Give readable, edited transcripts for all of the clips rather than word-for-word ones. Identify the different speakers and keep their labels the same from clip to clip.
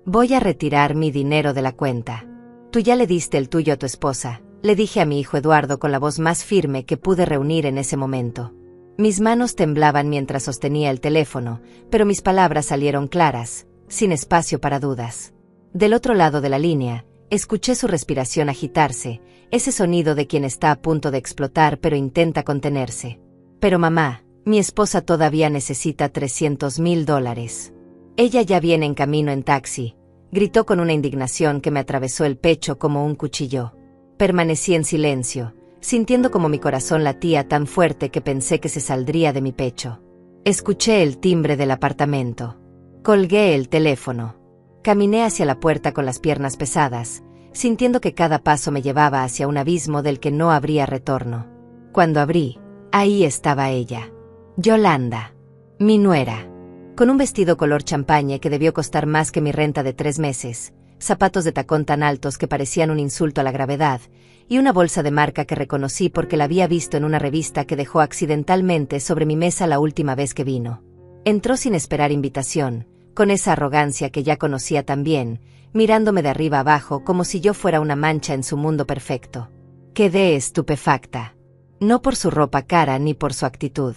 Speaker 1: Voy a retirar mi dinero de la cuenta. Tú ya le diste el tuyo a tu esposa, le dije a mi hijo Eduardo con la voz más firme que pude reunir en ese momento. Mis manos temblaban mientras sostenía el teléfono, pero mis palabras salieron claras, sin espacio para dudas. Del otro lado de la línea, escuché su respiración agitarse, ese sonido de quien está a punto de explotar pero intenta contenerse. Pero mamá, mi esposa todavía necesita $300,000. Ella ya viene en camino en taxi, gritó con una indignación que me atravesó el pecho como un cuchillo. Permanecí en silencio, sintiendo como mi corazón latía tan fuerte que pensé que se saldría de mi pecho. Escuché el timbre del apartamento. Colgué el teléfono. Caminé hacia la puerta con las piernas pesadas, sintiendo que cada paso me llevaba hacia un abismo del que no habría retorno. Cuando abrí, ahí estaba ella. Yolanda, mi nuera. Con un vestido color champaña que debió costar más que mi renta de 3 meses, zapatos de tacón tan altos que parecían un insulto a la gravedad, y una bolsa de marca que reconocí porque la había visto en una revista que dejó accidentalmente sobre mi mesa la última vez que vino. Entró sin esperar invitación, con esa arrogancia que ya conocía tan bien, mirándome de arriba abajo como si yo fuera una mancha en su mundo perfecto. Quedé estupefacta. No por su ropa cara ni por su actitud.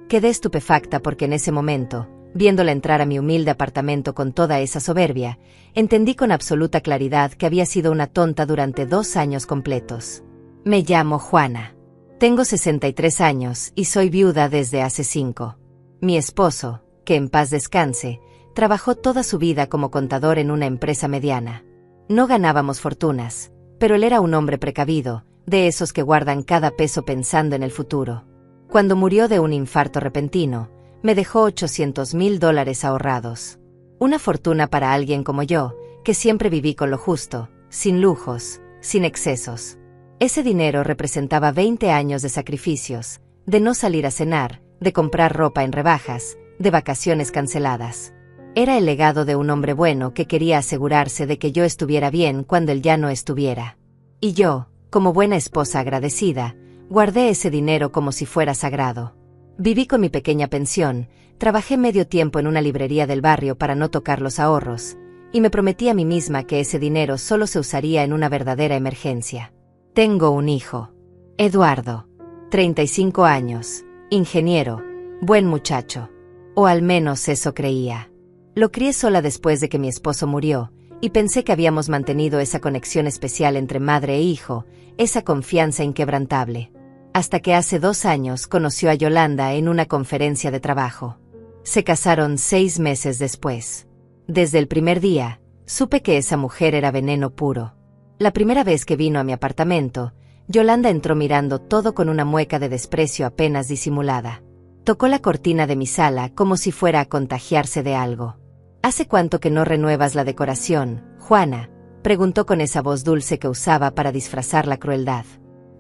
Speaker 1: Quedé estupefacta porque en ese momento, viéndola entrar a mi humilde apartamento con toda esa soberbia, entendí con absoluta claridad que había sido una tonta durante 2 años completos. Me llamo Juana. Tengo 63 años y soy viuda desde hace 5. Mi esposo, que en paz descanse, trabajó toda su vida como contador en una empresa mediana. No ganábamos fortunas, pero él era un hombre precavido, de esos que guardan cada peso pensando en el futuro. Cuando murió de un infarto repentino, me dejó $800,000 ahorrados. Una fortuna para alguien como yo, que siempre viví con lo justo, sin lujos, sin excesos. Ese dinero representaba 20 años de sacrificios, de no salir a cenar, de comprar ropa en rebajas, de vacaciones canceladas. Era el legado de un hombre bueno que quería asegurarse de que yo estuviera bien cuando él ya no estuviera. Y yo, como buena esposa agradecida, guardé ese dinero como si fuera sagrado. Viví con mi pequeña pensión, trabajé medio tiempo en una librería del barrio para no tocar los ahorros, y me prometí a mí misma que ese dinero solo se usaría en una verdadera emergencia. Tengo un hijo. Eduardo. 35 años, ingeniero, buen muchacho. O al menos eso creía. Lo crié sola después de que mi esposo murió, y pensé que habíamos mantenido esa conexión especial entre madre e hijo, esa confianza inquebrantable. Hasta que hace 2 años conoció a Yolanda en una conferencia de trabajo. Se casaron 6 meses después. Desde el primer día, supe que esa mujer era veneno puro. La primera vez que vino a mi apartamento, Yolanda entró mirando todo con una mueca de desprecio apenas disimulada. Tocó la cortina de mi sala como si fuera a contagiarse de algo. ¿Hace cuánto que no renuevas la decoración, Juana?, preguntó con esa voz dulce que usaba para disfrazar la crueldad.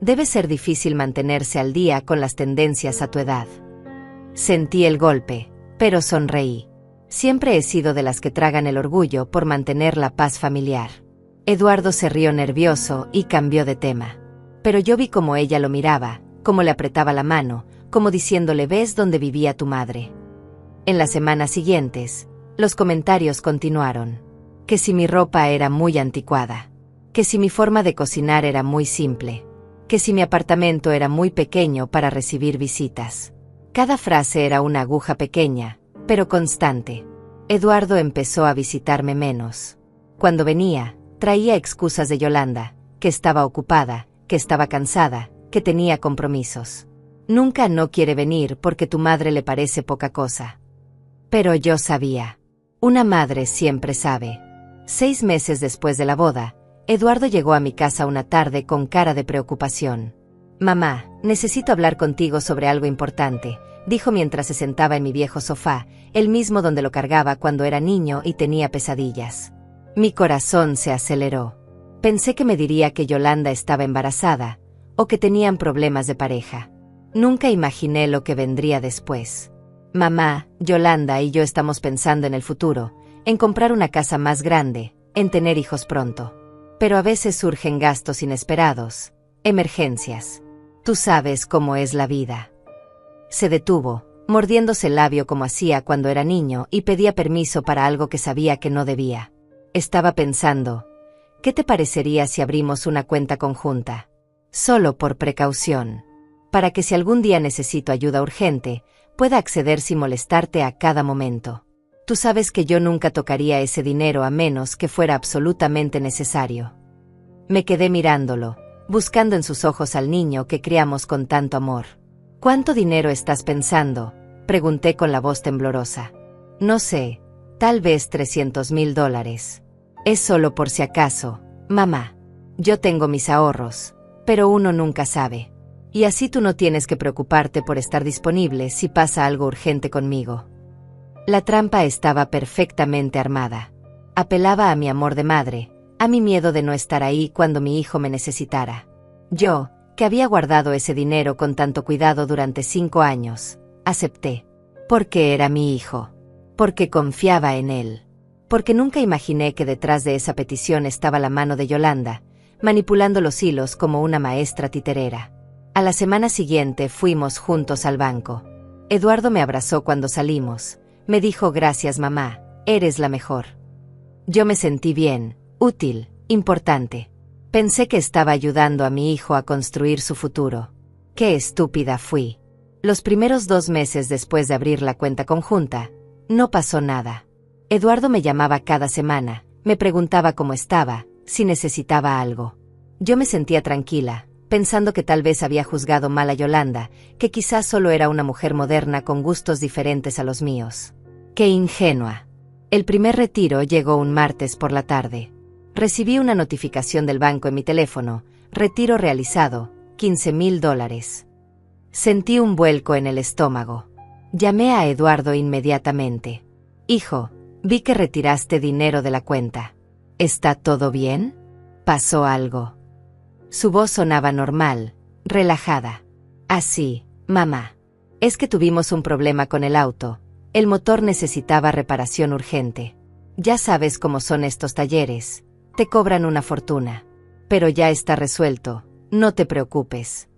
Speaker 1: Debe ser difícil mantenerse al día con las tendencias a tu edad. Sentí el golpe, pero sonreí. Siempre he sido de las que tragan el orgullo por mantener la paz familiar. Eduardo se rió nervioso y cambió de tema. Pero yo vi cómo ella lo miraba, cómo le apretaba la mano, como diciéndole «¿Ves dónde vivía tu madre?». En las semanas siguientes, los comentarios continuaron. Que si mi ropa era muy anticuada. Que si mi forma de cocinar era muy simple. Que si mi apartamento era muy pequeño para recibir visitas. Cada frase era una aguja pequeña, pero constante. Eduardo empezó a visitarme menos. Cuando venía, traía excusas de Yolanda, que estaba ocupada, que estaba cansada, que tenía compromisos. Nunca no quiere venir porque tu madre le parece poca cosa. Pero yo sabía. Una madre siempre sabe. 6 meses después de la boda, Eduardo llegó a mi casa una tarde con cara de preocupación. «Mamá, necesito hablar contigo sobre algo importante», dijo mientras se sentaba en mi viejo sofá, el mismo donde lo cargaba cuando era niño y tenía pesadillas. Mi corazón se aceleró. Pensé que me diría que Yolanda estaba embarazada, o que tenían problemas de pareja. Nunca imaginé lo que vendría después. «Mamá, Yolanda y yo estamos pensando en el futuro, en comprar una casa más grande, en tener hijos pronto. Pero a veces surgen gastos inesperados, emergencias. Tú sabes cómo es la vida». Se detuvo, mordiéndose el labio como hacía cuando era niño y pedía permiso para algo que sabía que no debía. Estaba pensando, ¿qué te parecería si abrimos una cuenta conjunta? Solo por precaución. Para que si algún día necesito ayuda urgente, pueda acceder sin molestarte a cada momento. Tú sabes que yo nunca tocaría ese dinero a menos que fuera absolutamente necesario. Me quedé mirándolo, buscando en sus ojos al niño que criamos con tanto amor. ¿Cuánto dinero estás pensando?, pregunté con la voz temblorosa. No sé, tal vez $300,000. Es solo por si acaso, mamá. Yo tengo mis ahorros, pero uno nunca sabe. Y así tú no tienes que preocuparte por estar disponible si pasa algo urgente conmigo. La trampa estaba perfectamente armada. Apelaba a mi amor de madre, a mi miedo de no estar ahí cuando mi hijo me necesitara. Yo, que había guardado ese dinero con tanto cuidado durante 5 años, acepté. Porque era mi hijo. Porque confiaba en él. Porque nunca imaginé que detrás de esa petición estaba la mano de Yolanda, manipulando los hilos como una maestra titerera. A la semana siguiente fuimos juntos al banco. Eduardo me abrazó cuando salimos. Me dijo: gracias mamá, eres la mejor. Yo me sentí bien, útil, importante. Pensé que estaba ayudando a mi hijo a construir su futuro. Qué estúpida fui. Los primeros 2 meses después de abrir la cuenta conjunta, no pasó nada. Eduardo me llamaba cada semana, me preguntaba cómo estaba, si necesitaba algo. Yo me sentía tranquila, pensando que tal vez había juzgado mal a Yolanda, que quizás solo era una mujer moderna con gustos diferentes a los míos. ¡Qué ingenua! El primer retiro llegó un martes por la tarde. Recibí una notificación del banco en mi teléfono: retiro realizado, $15,000. Sentí un vuelco en el estómago. Llamé a Eduardo inmediatamente. Hijo, vi que retiraste dinero de la cuenta. ¿Está todo bien? ¿Pasó algo? Su voz sonaba normal, relajada. Así, mamá. Es que tuvimos un problema con el auto. El motor necesitaba reparación urgente. Ya sabes cómo son estos talleres. Te cobran una fortuna. Pero ya está resuelto, no te preocupes.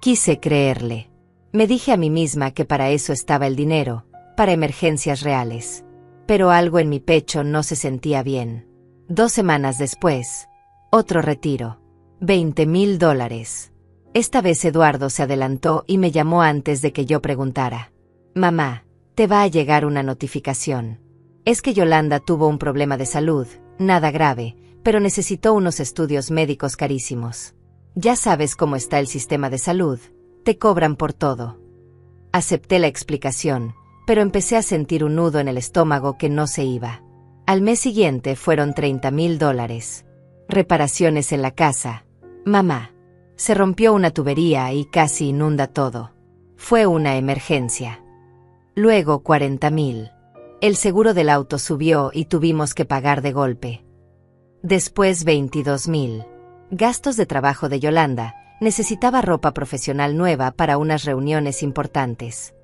Speaker 1: Quise creerle. Me dije a mí misma que para eso estaba el dinero, para emergencias reales. Pero algo en mi pecho no se sentía bien. 2 semanas después, otro retiro. $20,000. Esta vez Eduardo se adelantó y me llamó antes de que yo preguntara. Mamá, te va a llegar una notificación. Es que Yolanda tuvo un problema de salud, nada grave, pero necesitó unos estudios médicos carísimos. Ya sabes cómo está el sistema de salud, te cobran por todo. Acepté la explicación, pero empecé a sentir un nudo en el estómago que no se iba. Al mes siguiente fueron $30,000. Reparaciones en la casa. Mamá. Se rompió una tubería y casi inunda todo. Fue una emergencia. Luego 40,000. El seguro del auto subió y tuvimos que pagar de golpe. Después 22,000. Gastos de trabajo de Yolanda. Necesitaba ropa profesional nueva para unas reuniones importantes.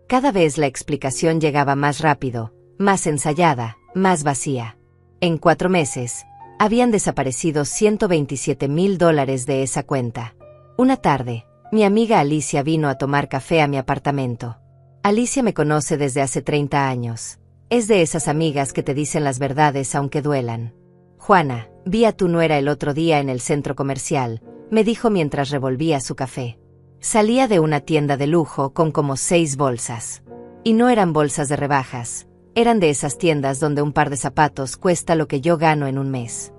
Speaker 1: Cada vez la explicación llegaba más rápido, más ensayada, más vacía. En 4 meses, habían desaparecido $127,000 de esa cuenta. Una tarde, mi amiga Alicia vino a tomar café a mi apartamento. Alicia me conoce desde hace 30 años. Es de esas amigas que te dicen las verdades aunque duelan. Juana, vi a tu nuera el otro día en el centro comercial, me dijo mientras revolvía su café. Salía de una tienda de lujo con como 6 bolsas. Y no eran bolsas de rebajas, eran de esas tiendas donde un par de zapatos cuesta lo que yo gano en un mes.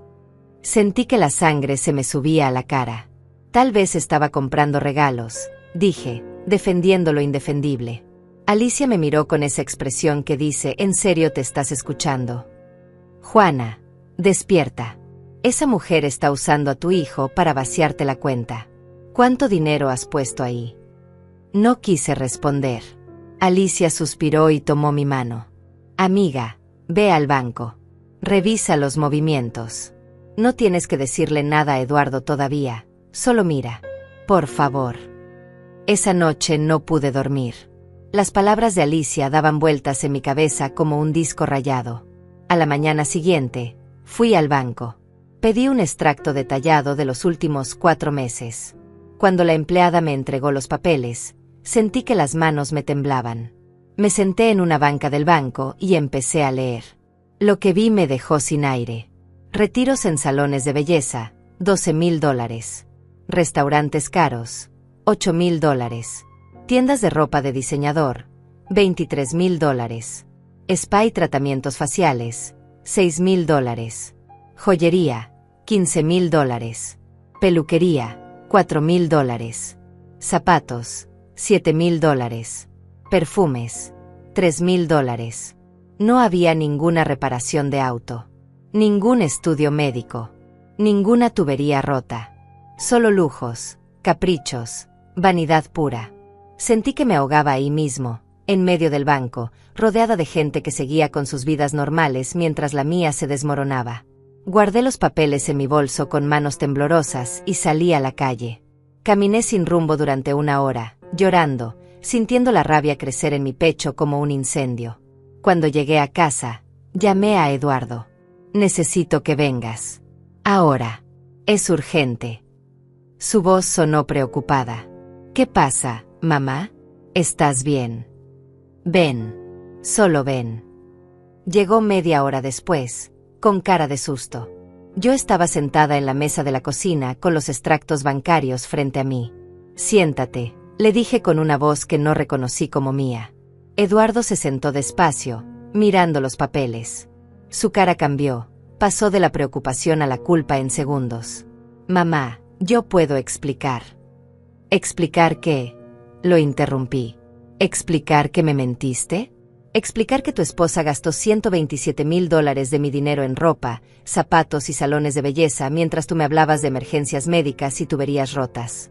Speaker 1: Sentí que la sangre se me subía a la cara. Tal vez estaba comprando regalos, dije, defendiendo lo indefendible. Alicia me miró con esa expresión que dice: ¿en serio te estás escuchando? Juana, despierta. Esa mujer está usando a tu hijo para vaciarte la cuenta. ¿Cuánto dinero has puesto ahí? No quise responder. Alicia suspiró y tomó mi mano. Amiga, ve al banco. Revisa los movimientos. No tienes que decirle nada a Eduardo todavía, solo mira. Por favor. Esa noche no pude dormir. Las palabras de Alicia daban vueltas en mi cabeza como un disco rayado. A la mañana siguiente, fui al banco. Pedí un extracto detallado de los últimos 4 meses. Cuando la empleada me entregó los papeles, sentí que las manos me temblaban. Me senté en una banca del banco y empecé a leer. Lo que vi me dejó sin aire. Retiros en salones de belleza, $12,000. Restaurantes caros, $8,000. Tiendas de ropa de diseñador, $23,000. Spa y tratamientos faciales, $6,000. Joyería, $15,000. Peluquería, $4,000. Zapatos, $7,000. Perfumes, $3,000. No había ninguna reparación de auto, ningún estudio médico, ninguna tubería rota. Solo lujos, caprichos, vanidad pura. Sentí que me ahogaba ahí mismo, en medio del banco, rodeada de gente que seguía con sus vidas normales mientras la mía se desmoronaba. Guardé los papeles en mi bolso con manos temblorosas y salí a la calle. Caminé sin rumbo durante 1 hora, llorando, sintiendo la rabia crecer en mi pecho como un incendio. Cuando llegué a casa, llamé a Eduardo. Necesito que vengas. Ahora. Es urgente. Su voz sonó preocupada. ¿Qué pasa, mamá? ¿Estás bien? Ven. Solo ven. Llegó media hora después, con cara de susto. Yo estaba sentada en la mesa de la cocina con los extractos bancarios frente a mí. Siéntate, le dije con una voz que no reconocí como mía. Eduardo se sentó despacio, mirando los papeles. Su cara cambió, pasó de la preocupación a la culpa en segundos. Mamá, yo puedo explicar. ¿Explicar qué? Lo interrumpí. ¿Explicar que me mentiste? ¿Explicar que tu esposa gastó $127,000 de mi dinero en ropa, zapatos y salones de belleza mientras tú me hablabas de emergencias médicas y tuberías rotas?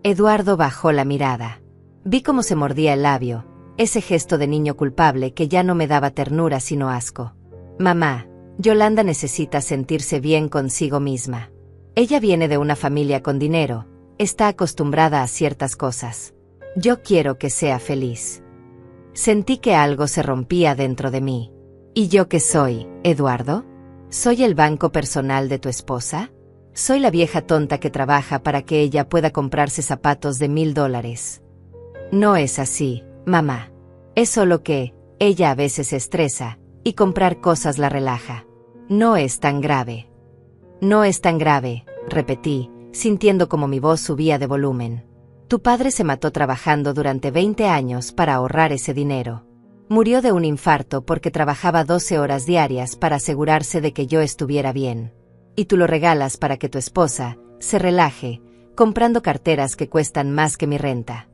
Speaker 1: Eduardo bajó la mirada. Vi cómo se mordía el labio, ese gesto de niño culpable que ya no me daba ternura sino asco. Mamá, Yolanda necesita sentirse bien consigo misma. Ella viene de una familia con dinero, está acostumbrada a ciertas cosas. Yo quiero que sea feliz. Sentí que algo se rompía dentro de mí. ¿Y yo qué soy, Eduardo? ¿Soy el banco personal de tu esposa? ¿Soy la vieja tonta que trabaja para que ella pueda comprarse zapatos de $1,000? No es así, mamá. Es solo que ella a veces se estresa, y comprar cosas la relaja. No es tan grave. No es tan grave, repetí, sintiendo como mi voz subía de volumen. Tu padre se mató trabajando durante 20 años para ahorrar ese dinero. Murió de un infarto porque trabajaba 12 horas diarias para asegurarse de que yo estuviera bien. Y tú lo regalas para que tu esposa se relaje, comprando carteras que cuestan más que mi renta.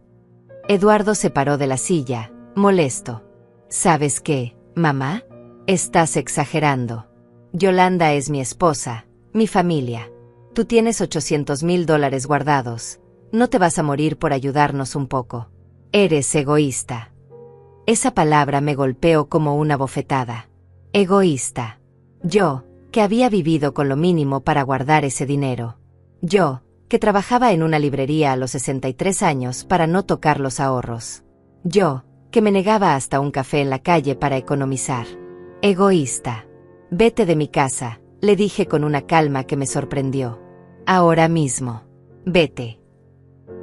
Speaker 1: Eduardo se paró de la silla, molesto. ¿Sabes qué, mamá? Estás exagerando. Yolanda es mi esposa, mi familia. Tú tienes $800,000 guardados. No te vas a morir por ayudarnos un poco. Eres egoísta. Esa palabra me golpeó como una bofetada. Egoísta. Yo, que había vivido con lo mínimo para guardar ese dinero. Yo, que trabajaba en una librería a los 63 años para no tocar los ahorros. Yo, que me negaba hasta un café en la calle para economizar. Egoísta. Vete de mi casa, le dije con una calma que me sorprendió. Ahora mismo. Vete.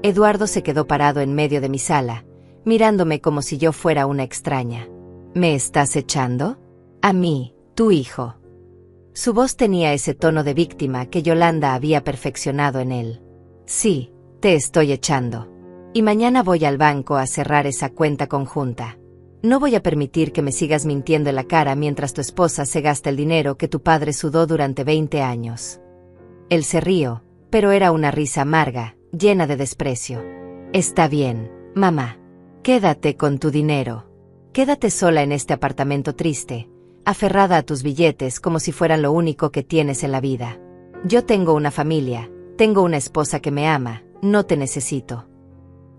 Speaker 1: Eduardo se quedó parado en medio de mi sala, mirándome como si yo fuera una extraña. ¿Me estás echando? A mí, tu hijo. Su voz tenía ese tono de víctima que Yolanda había perfeccionado en él. Sí, te estoy echando. Y mañana voy al banco a cerrar esa cuenta conjunta. No voy a permitir que me sigas mintiendo en la cara mientras tu esposa se gasta el dinero que tu padre sudó durante 20 años. Él se rió, pero era una risa amarga, llena de desprecio. Está bien, mamá. Quédate con tu dinero. Quédate sola en este apartamento triste, aferrada a tus billetes como si fueran lo único que tienes en la vida. Yo tengo una familia, tengo una esposa que me ama, no te necesito.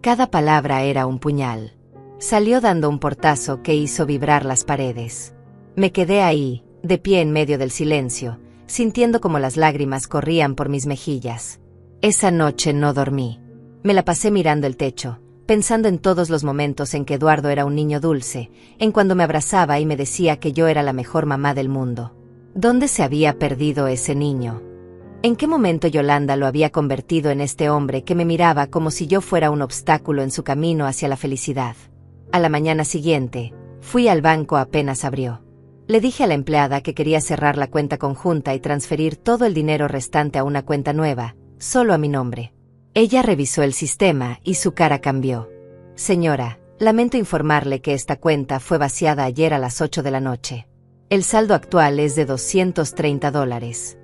Speaker 1: Cada palabra era un puñal. Salió dando un portazo que hizo vibrar las paredes. Me quedé ahí, de pie en medio del silencio, sintiendo como las lágrimas corrían por mis mejillas. Esa noche no dormí. Me la pasé mirando el techo, pensando en todos los momentos en que Eduardo era un niño dulce, en cuando me abrazaba y me decía que yo era la mejor mamá del mundo. ¿Dónde se había perdido ese niño? ¿En qué momento Yolanda lo había convertido en este hombre que me miraba como si yo fuera un obstáculo en su camino hacia la felicidad? A la mañana siguiente, fui al banco apenas abrió. Le dije a la empleada que quería cerrar la cuenta conjunta y transferir todo el dinero restante a una cuenta nueva, solo a mi nombre. Ella revisó el sistema y su cara cambió. Señora, lamento informarle que esta cuenta fue vaciada ayer a las 8 de la noche. El saldo actual es de $230.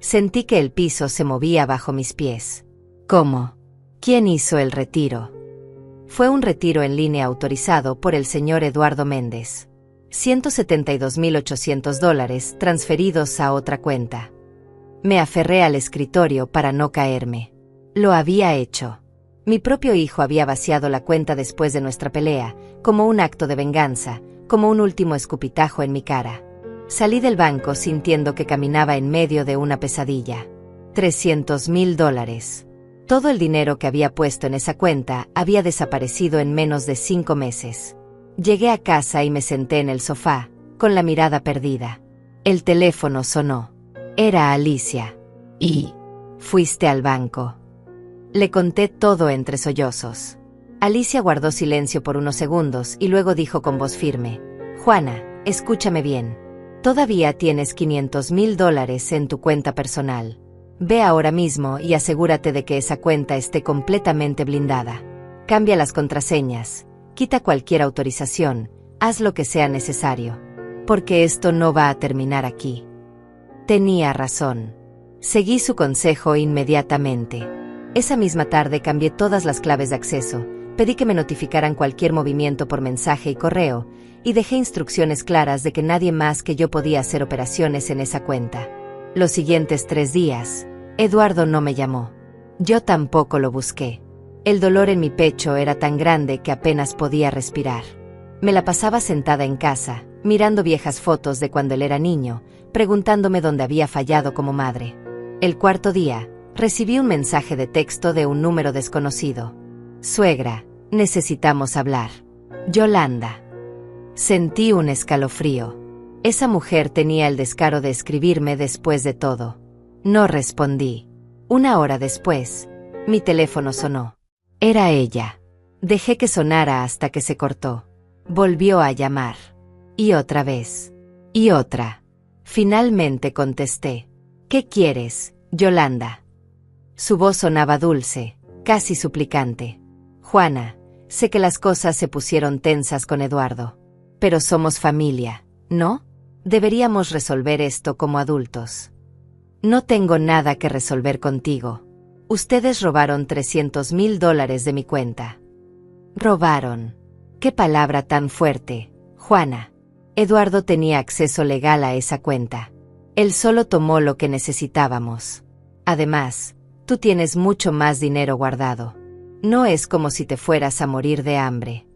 Speaker 1: Sentí que el piso se movía bajo mis pies. ¿Cómo? ¿Quién hizo el retiro? Fue un retiro en línea autorizado por el señor Eduardo Méndez. $172.800 transferidos a otra cuenta. Me aferré al escritorio para no caerme. Lo había hecho. Mi propio hijo había vaciado la cuenta después de nuestra pelea, como un acto de venganza, como un último escupitajo en mi cara. Salí del banco sintiendo que caminaba en medio de una pesadilla. $300.000. Todo el dinero que había puesto en esa cuenta había desaparecido en menos de 5 meses. Llegué a casa y me senté en el sofá, con la mirada perdida. El teléfono sonó. Era Alicia. ¿Y fuiste al banco? Le conté todo entre sollozos. Alicia guardó silencio por unos segundos y luego dijo con voz firme: Juana, escúchame bien. Todavía tienes $500.000 en tu cuenta personal. Ve ahora mismo y asegúrate de que esa cuenta esté completamente blindada. Cambia las contraseñas, quita cualquier autorización, haz lo que sea necesario. Porque esto no va a terminar aquí. Tenía razón. Seguí su consejo inmediatamente. Esa misma tarde cambié todas las claves de acceso, pedí que me notificaran cualquier movimiento por mensaje y correo, y dejé instrucciones claras de que nadie más que yo podía hacer operaciones en esa cuenta. Los siguientes 3 días, Eduardo no me llamó. Yo tampoco lo busqué. El dolor en mi pecho era tan grande que apenas podía respirar. Me la pasaba sentada en casa, mirando viejas fotos de cuando él era niño, preguntándome dónde había fallado como madre. El 4.º día, recibí un mensaje de texto de un número desconocido. Suegra, necesitamos hablar. Yolanda. Sentí un escalofrío. Esa mujer tenía el descaro de escribirme después de todo. No respondí. 1 hora después, mi teléfono sonó. Era ella. Dejé que sonara hasta que se cortó. Volvió a llamar. Y otra vez. Y otra. Finalmente contesté. ¿Qué quieres, Yolanda? Su voz sonaba dulce, casi suplicante. Juana, sé que las cosas se pusieron tensas con Eduardo. Pero somos familia, ¿no? Deberíamos resolver esto como adultos. No tengo nada que resolver contigo. Ustedes robaron $300.000 de mi cuenta. Robaron. Qué palabra tan fuerte, Juana. Eduardo tenía acceso legal a esa cuenta. Él solo tomó lo que necesitábamos. Además, tú tienes mucho más dinero guardado. No es como si te fueras a morir de hambre.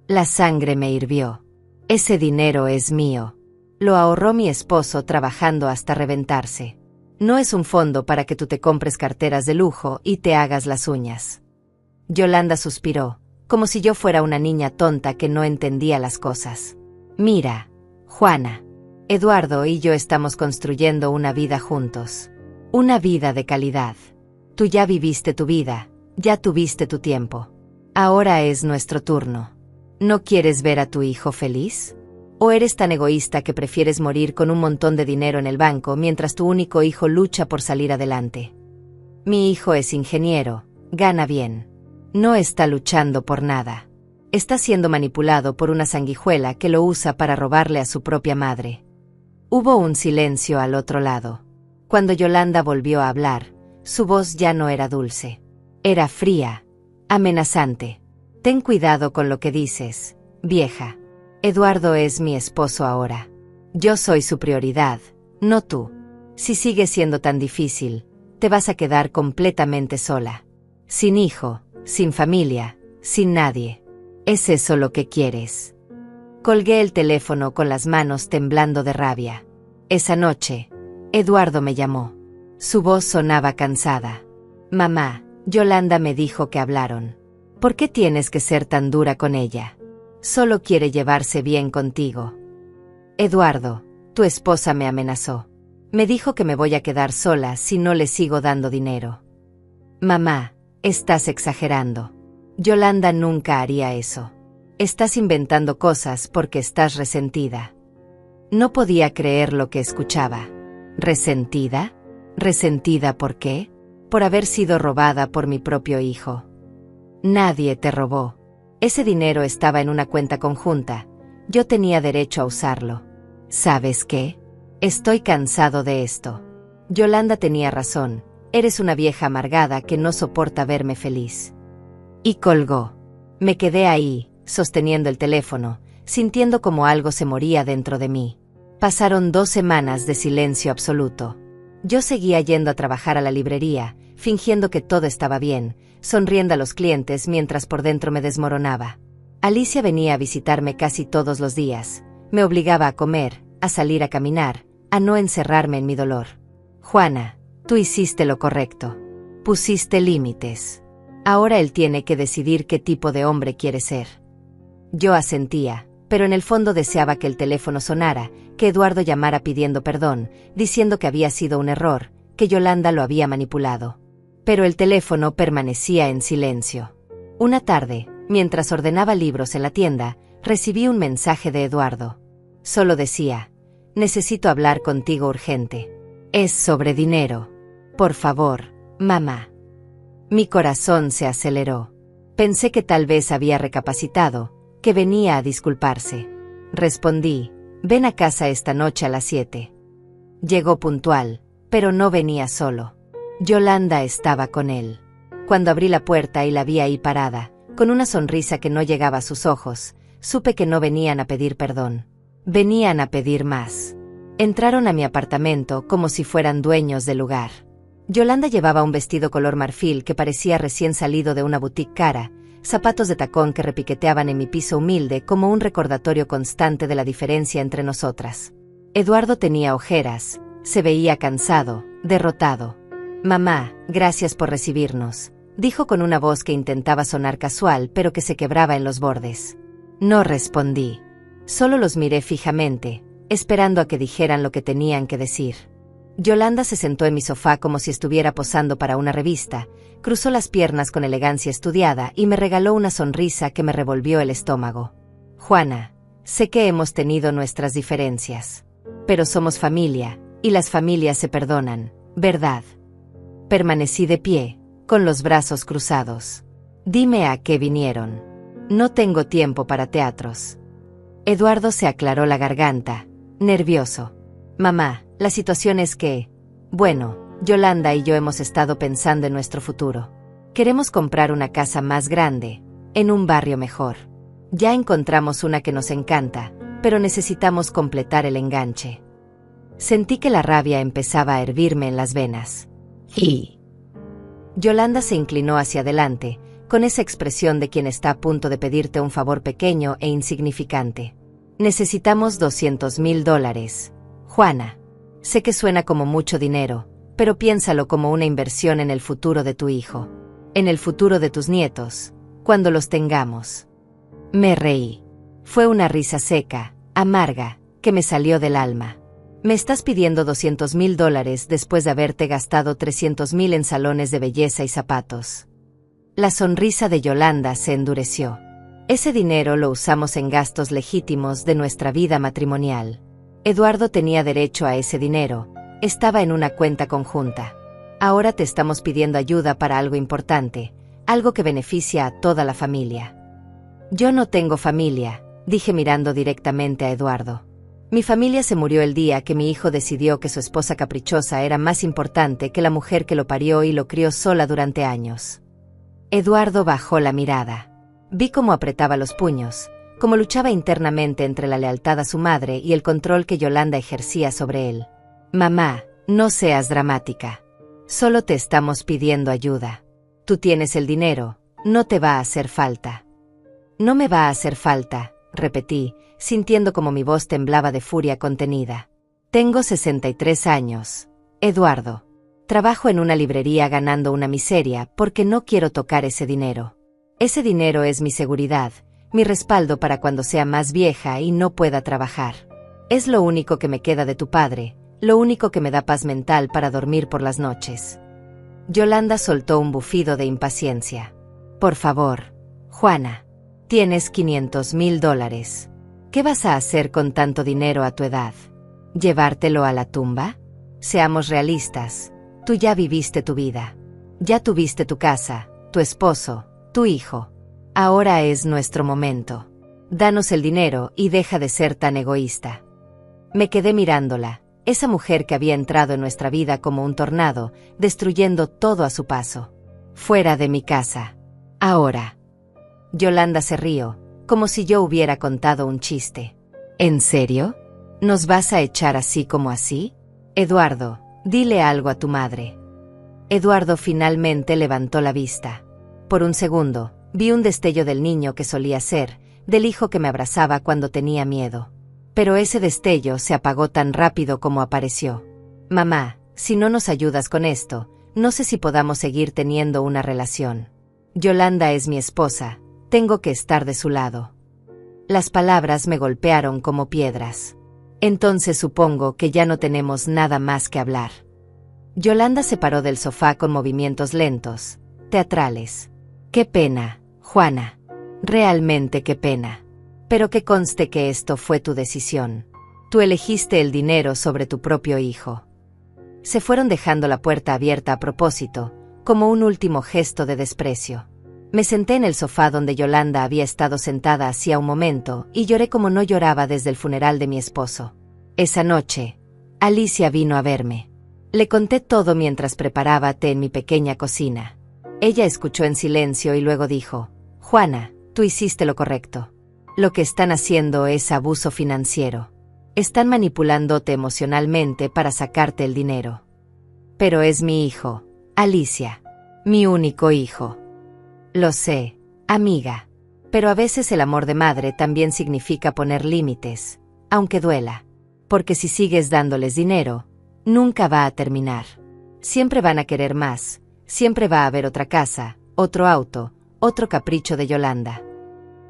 Speaker 1: La sangre me hirvió. Ese dinero es mío. Lo ahorró mi esposo trabajando hasta reventarse. No es un fondo para que tú te compres carteras de lujo y te hagas las uñas. Yolanda suspiró, como si yo fuera una niña tonta que no entendía las cosas. Mira, Juana, Eduardo y yo estamos construyendo una vida juntos. Una vida de calidad. Tú ya viviste tu vida, ya tuviste tu tiempo. Ahora es nuestro turno. ¿No quieres ver a tu hijo feliz? ¿O eres tan egoísta que prefieres morir con un montón de dinero en el banco mientras tu único hijo lucha por salir adelante? Mi hijo es ingeniero, gana bien. No está luchando por nada. Está siendo manipulado por una sanguijuela que lo usa para robarle a su propia madre. Hubo un silencio al otro lado. Cuando Yolanda volvió a hablar, su voz ya no era dulce. Era fría, amenazante. Ten cuidado con lo que dices, vieja. Eduardo es mi esposo ahora. Yo soy su prioridad, no tú. Si sigue siendo tan difícil, te vas a quedar completamente sola. Sin hijo, sin familia, sin nadie. ¿Es eso lo que quieres? Colgué el teléfono con las manos temblando de rabia. Esa noche, Eduardo me llamó. Su voz sonaba cansada. Mamá, Yolanda me dijo que hablaron. ¿Por qué tienes que ser tan dura con ella? Solo quiere llevarse bien contigo. Eduardo, tu esposa me amenazó. Me dijo que me voy a quedar sola si no le sigo dando dinero. Mamá, estás exagerando. Yolanda nunca haría eso. Estás inventando cosas porque estás resentida. No podía creer lo que escuchaba. ¿Resentida? ¿Resentida por qué? Por haber sido robada por mi propio hijo. Nadie te robó. Ese dinero estaba en una cuenta conjunta. Yo tenía derecho a usarlo. ¿Sabes qué? Estoy cansado de esto. Yolanda tenía razón. Eres una vieja amargada que no soporta verme feliz. Y colgó. Me quedé ahí, sosteniendo el teléfono, sintiendo como algo se moría dentro de mí. Pasaron 2 semanas de silencio absoluto. Yo seguía yendo a trabajar a la librería, fingiendo que todo estaba bien, sonriendo a los clientes mientras por dentro me desmoronaba. Alicia venía a visitarme casi todos los días. Me obligaba a comer, a salir a caminar, a no encerrarme en mi dolor. Juana, tú hiciste lo correcto. Pusiste límites. Ahora él tiene que decidir qué tipo de hombre quiere ser. Yo asentía, pero en el fondo deseaba que el teléfono sonara, que Eduardo llamara pidiendo perdón, diciendo que había sido un error, que Yolanda lo había manipulado. Pero el teléfono permanecía en silencio. Una tarde, mientras ordenaba libros en la tienda, recibí un mensaje de Eduardo. Solo decía: necesito hablar contigo urgente. Es sobre dinero. Por favor, mamá. Mi corazón se aceleró. Pensé que tal vez había recapacitado, que venía a disculparse. Respondí: ven a casa esta noche a las 7. Llegó puntual, pero no venía solo. Yolanda estaba con él. Cuando abrí la puerta y la vi ahí parada, con una sonrisa que no llegaba a sus ojos, supe que no venían a pedir perdón. Venían a pedir más. Entraron a mi apartamento como si fueran dueños del lugar. Yolanda llevaba un vestido color marfil que parecía recién salido de una boutique cara, zapatos de tacón que repiqueteaban en mi piso humilde como un recordatorio constante de la diferencia entre nosotras. Eduardo tenía ojeras, se veía cansado, derrotado. Mamá, gracias por recibirnos, dijo con una voz que intentaba sonar casual pero que se quebraba en los bordes. No respondí. Solo los miré fijamente, esperando a que dijeran lo que tenían que decir. Yolanda se sentó en mi sofá como si estuviera posando para una revista, cruzó las piernas con elegancia estudiada y me regaló una sonrisa que me revolvió el estómago. Juana, sé que hemos tenido nuestras diferencias. Pero somos familia, y las familias se perdonan, ¿verdad? Permanecí de pie, con los brazos cruzados. Dime a qué vinieron. No tengo tiempo para teatros. Eduardo se aclaró la garganta, nervioso. Mamá, la situación es que, bueno, Yolanda y yo hemos estado pensando en nuestro futuro. Queremos comprar una casa más grande, en un barrio mejor. Ya encontramos una que nos encanta, pero necesitamos completar el enganche. Sentí que la rabia empezaba a hervirme en las venas. Y Yolanda se inclinó hacia adelante, con esa expresión de quien está a punto de pedirte un favor pequeño e insignificante. Necesitamos $200,000. Juana, sé que suena como mucho dinero, pero piénsalo como una inversión en el futuro de tu hijo, en el futuro de tus nietos, cuando los tengamos. Me reí. Fue una risa seca, amarga, que me salió del alma. Me estás pidiendo $200,000 después de haberte gastado $300,000 en salones de belleza y zapatos. La sonrisa de Yolanda se endureció. Ese dinero lo usamos en gastos legítimos de nuestra vida matrimonial. Eduardo tenía derecho a ese dinero, estaba en una cuenta conjunta. Ahora te estamos pidiendo ayuda para algo importante, algo que beneficia a toda la familia. Yo no tengo familia, dije mirando directamente a Eduardo. Mi familia se murió el día que mi hijo decidió que su esposa caprichosa era más importante que la mujer que lo parió y lo crió sola durante años. Eduardo bajó la mirada. Vi cómo apretaba los puños, cómo luchaba internamente entre la lealtad a su madre y el control que Yolanda ejercía sobre él. Mamá, no seas dramática. Solo te estamos pidiendo ayuda. Tú tienes el dinero, no te va a hacer falta. No me va a hacer falta, repetí, sintiendo como mi voz temblaba de furia contenida. Tengo 63 años, Eduardo. Trabajo en una librería ganando una miseria porque no quiero tocar ese dinero. Ese dinero es mi seguridad, mi respaldo para cuando sea más vieja y no pueda trabajar. Es lo único que me queda de tu padre, lo único que me da paz mental para dormir por las noches. Yolanda soltó un bufido de impaciencia. Por favor, Juana, tienes $500,000. ¿Qué vas a hacer con tanto dinero a tu edad? ¿Llevártelo a la tumba? Seamos realistas, tú ya viviste tu vida. Ya tuviste tu casa, tu esposo, tu hijo. Ahora es nuestro momento. Danos el dinero y deja de ser tan egoísta. Me quedé mirándola, esa mujer que había entrado en nuestra vida como un tornado, destruyendo todo a su paso. Fuera de mi casa. Ahora. Yolanda se rió, como si yo hubiera contado un chiste. ¿En serio? ¿Nos vas a echar así como así? Eduardo, dile algo a tu madre. Eduardo finalmente levantó la vista. Por un segundo, vi un destello del niño que solía ser, del hijo que me abrazaba cuando tenía miedo. Pero ese destello se apagó tan rápido como apareció. Mamá, si no nos ayudas con esto, no sé si podamos seguir teniendo una relación. Yolanda es mi esposa, tengo que estar de su lado. Las palabras me golpearon como piedras. Entonces supongo que ya no tenemos nada más que hablar. Yolanda se paró del sofá con movimientos lentos, teatrales. Qué pena, Juana. Realmente qué pena. Pero que conste que esto fue tu decisión. Tú elegiste el dinero sobre tu propio hijo. Se fueron dejando la puerta abierta a propósito, como un último gesto de desprecio. Me senté en el sofá donde Yolanda había estado sentada hacía un momento y lloré como no lloraba desde el funeral de mi esposo. Esa noche, Alicia vino a verme. Le conté todo mientras preparaba té en mi pequeña cocina. Ella escuchó en silencio y luego dijo: Juana, tú hiciste lo correcto. Lo que están haciendo es abuso financiero. Están manipulándote emocionalmente para sacarte el dinero. Pero es mi hijo, Alicia. Mi único hijo. Lo sé, amiga. Pero a veces el amor de madre también significa poner límites, aunque duela. Porque si sigues dándoles dinero, nunca va a terminar. Siempre van a querer más, siempre va a haber otra casa, otro auto, otro capricho de Yolanda.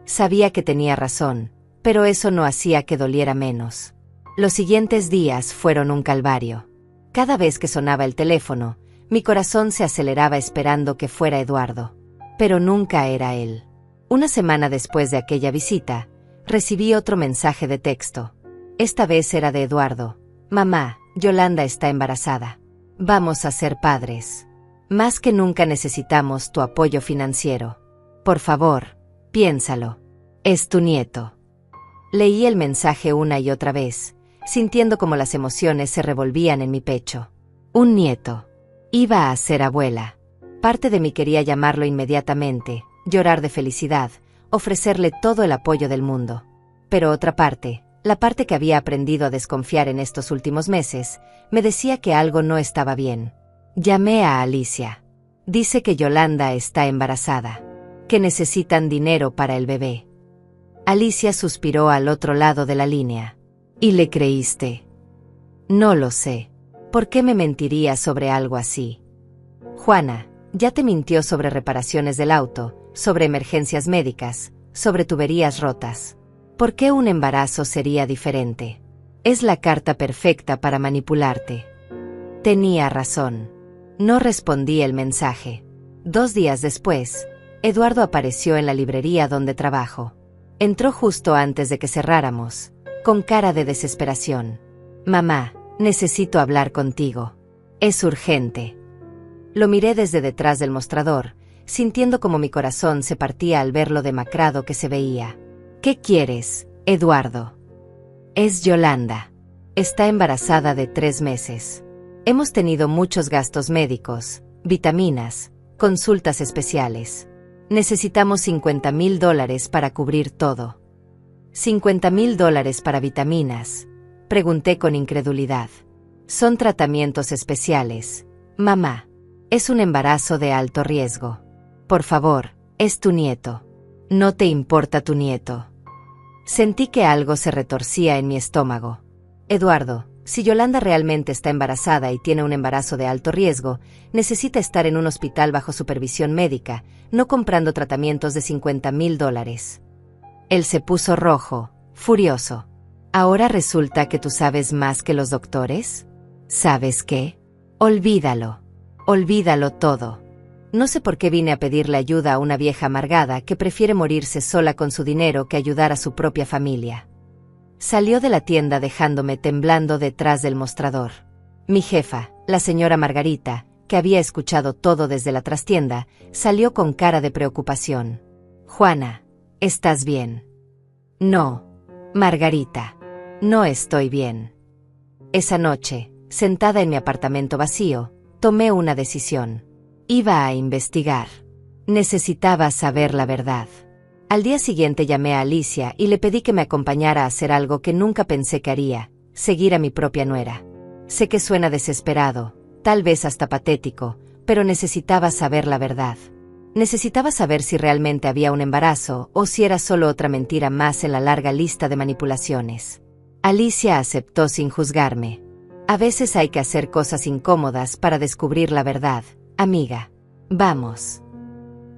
Speaker 1: Sabía que tenía razón, pero eso no hacía que doliera menos. Los siguientes días fueron un calvario. Cada vez que sonaba el teléfono, mi corazón se aceleraba esperando que fuera Eduardo. Pero nunca era él. Una semana después de aquella visita, recibí otro mensaje de texto. Esta vez era de Eduardo. Mamá, Yolanda está embarazada. Vamos a ser padres. Más que nunca necesitamos tu apoyo financiero. Por favor, piénsalo. Es tu nieto. Leí el mensaje una y otra vez, sintiendo como las emociones se revolvían en mi pecho. Un nieto. Iba a ser abuela. Parte de mí quería llamarlo inmediatamente, llorar de felicidad, ofrecerle todo el apoyo del mundo. Pero otra parte, la parte que había aprendido a desconfiar en estos últimos meses, me decía que algo no estaba bien. Llamé a Alicia. Dice que Yolanda está embarazada, que necesitan dinero para el bebé. Alicia suspiró al otro lado de la línea. ¿Y le creíste? No lo sé. ¿Por qué me mentiría sobre algo así? Juana, ya te mintió sobre reparaciones del auto, sobre emergencias médicas, sobre tuberías rotas. ¿Por qué un embarazo sería diferente? Es la carta perfecta para manipularte. Tenía razón. No respondí el mensaje. 2 días después, Eduardo apareció en la librería donde trabajo. Entró justo antes de que cerráramos, con cara de desesperación. Mamá, necesito hablar contigo. Es urgente. Lo miré desde detrás del mostrador, sintiendo como mi corazón se partía al ver lo demacrado que se veía. ¿Qué quieres, Eduardo? Es Yolanda. Está embarazada de 3 meses. Hemos tenido muchos gastos médicos, vitaminas, consultas especiales. Necesitamos $50,000 para cubrir todo. $50,000 para vitaminas, pregunté con incredulidad. Son tratamientos especiales, mamá. Es un embarazo de alto riesgo. Por favor, es tu nieto. No te importa tu nieto. Sentí que algo se retorcía en mi estómago. Eduardo, si Yolanda realmente está embarazada y tiene un embarazo de alto riesgo, necesita estar en un hospital bajo supervisión médica, no comprando tratamientos de $50,000. Él se puso rojo, furioso. ¿Ahora resulta que tú sabes más que los doctores? ¿Sabes qué? Olvídalo. Olvídalo todo. No sé por qué vine a pedirle ayuda a una vieja amargada que prefiere morirse sola con su dinero que ayudar a su propia familia. Salió de la tienda dejándome temblando detrás del mostrador. Mi jefa, la señora Margarita, que había escuchado todo desde la trastienda, salió con cara de preocupación. «Juana, ¿estás bien?» «No, Margarita, no estoy bien». Esa noche, sentada en mi apartamento vacío, tomé una decisión. Iba a investigar. Necesitaba saber la verdad. Al día siguiente llamé a Alicia y le pedí que me acompañara a hacer algo que nunca pensé que haría: seguir a mi propia nuera. Sé que suena desesperado, tal vez hasta patético, pero necesitaba saber la verdad. Necesitaba saber si realmente había un embarazo o si era solo otra mentira más en la larga lista de manipulaciones. Alicia aceptó sin juzgarme. A veces hay que hacer cosas incómodas para descubrir la verdad, amiga. Vamos.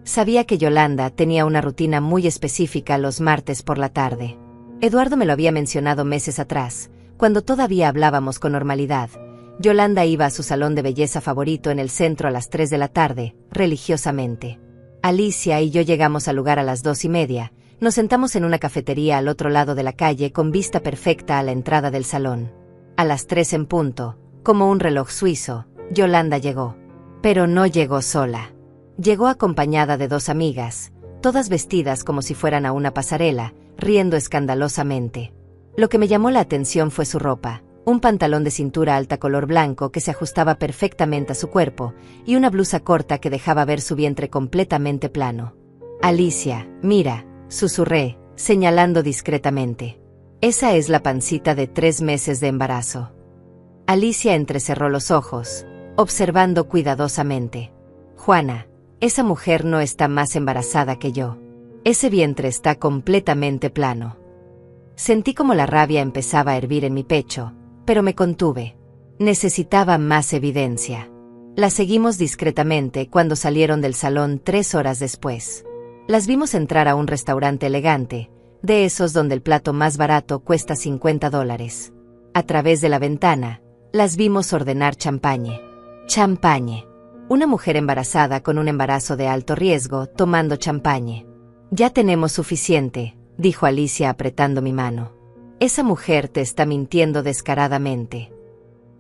Speaker 1: Sabía que Yolanda tenía una rutina muy específica los martes por la tarde. Eduardo me lo había mencionado meses atrás, cuando todavía hablábamos con normalidad. Yolanda iba a su salón de belleza favorito en el centro a las 3 de la tarde, religiosamente. Alicia y yo llegamos al lugar a las 2:30, nos sentamos en una cafetería al otro lado de la calle con vista perfecta a la entrada del salón. A las 3 en punto, como un reloj suizo, Yolanda llegó. Pero no llegó sola. Llegó acompañada de 2 amigas, todas vestidas como si fueran a una pasarela, riendo escandalosamente. Lo que me llamó la atención fue su ropa: un pantalón de cintura alta color blanco que se ajustaba perfectamente a su cuerpo, y una blusa corta que dejaba ver su vientre completamente plano. «Alicia, mira», susurré, señalando discretamente. «Esa es la pancita de 3 meses de embarazo». Alicia entrecerró los ojos, observando cuidadosamente. «Juana, esa mujer no está más embarazada que yo. Ese vientre está completamente plano». Sentí como la rabia empezaba a hervir en mi pecho, pero me contuve. Necesitaba más evidencia. La seguimos discretamente cuando salieron del salón 3 horas después. Las vimos entrar a un restaurante elegante, de esos donde el plato más barato cuesta $50. A través de la ventana, las vimos ordenar champagne. Champagne. Una mujer embarazada con un embarazo de alto riesgo tomando champagne. «Ya tenemos suficiente», dijo Alicia apretando mi mano. «Esa mujer te está mintiendo descaradamente».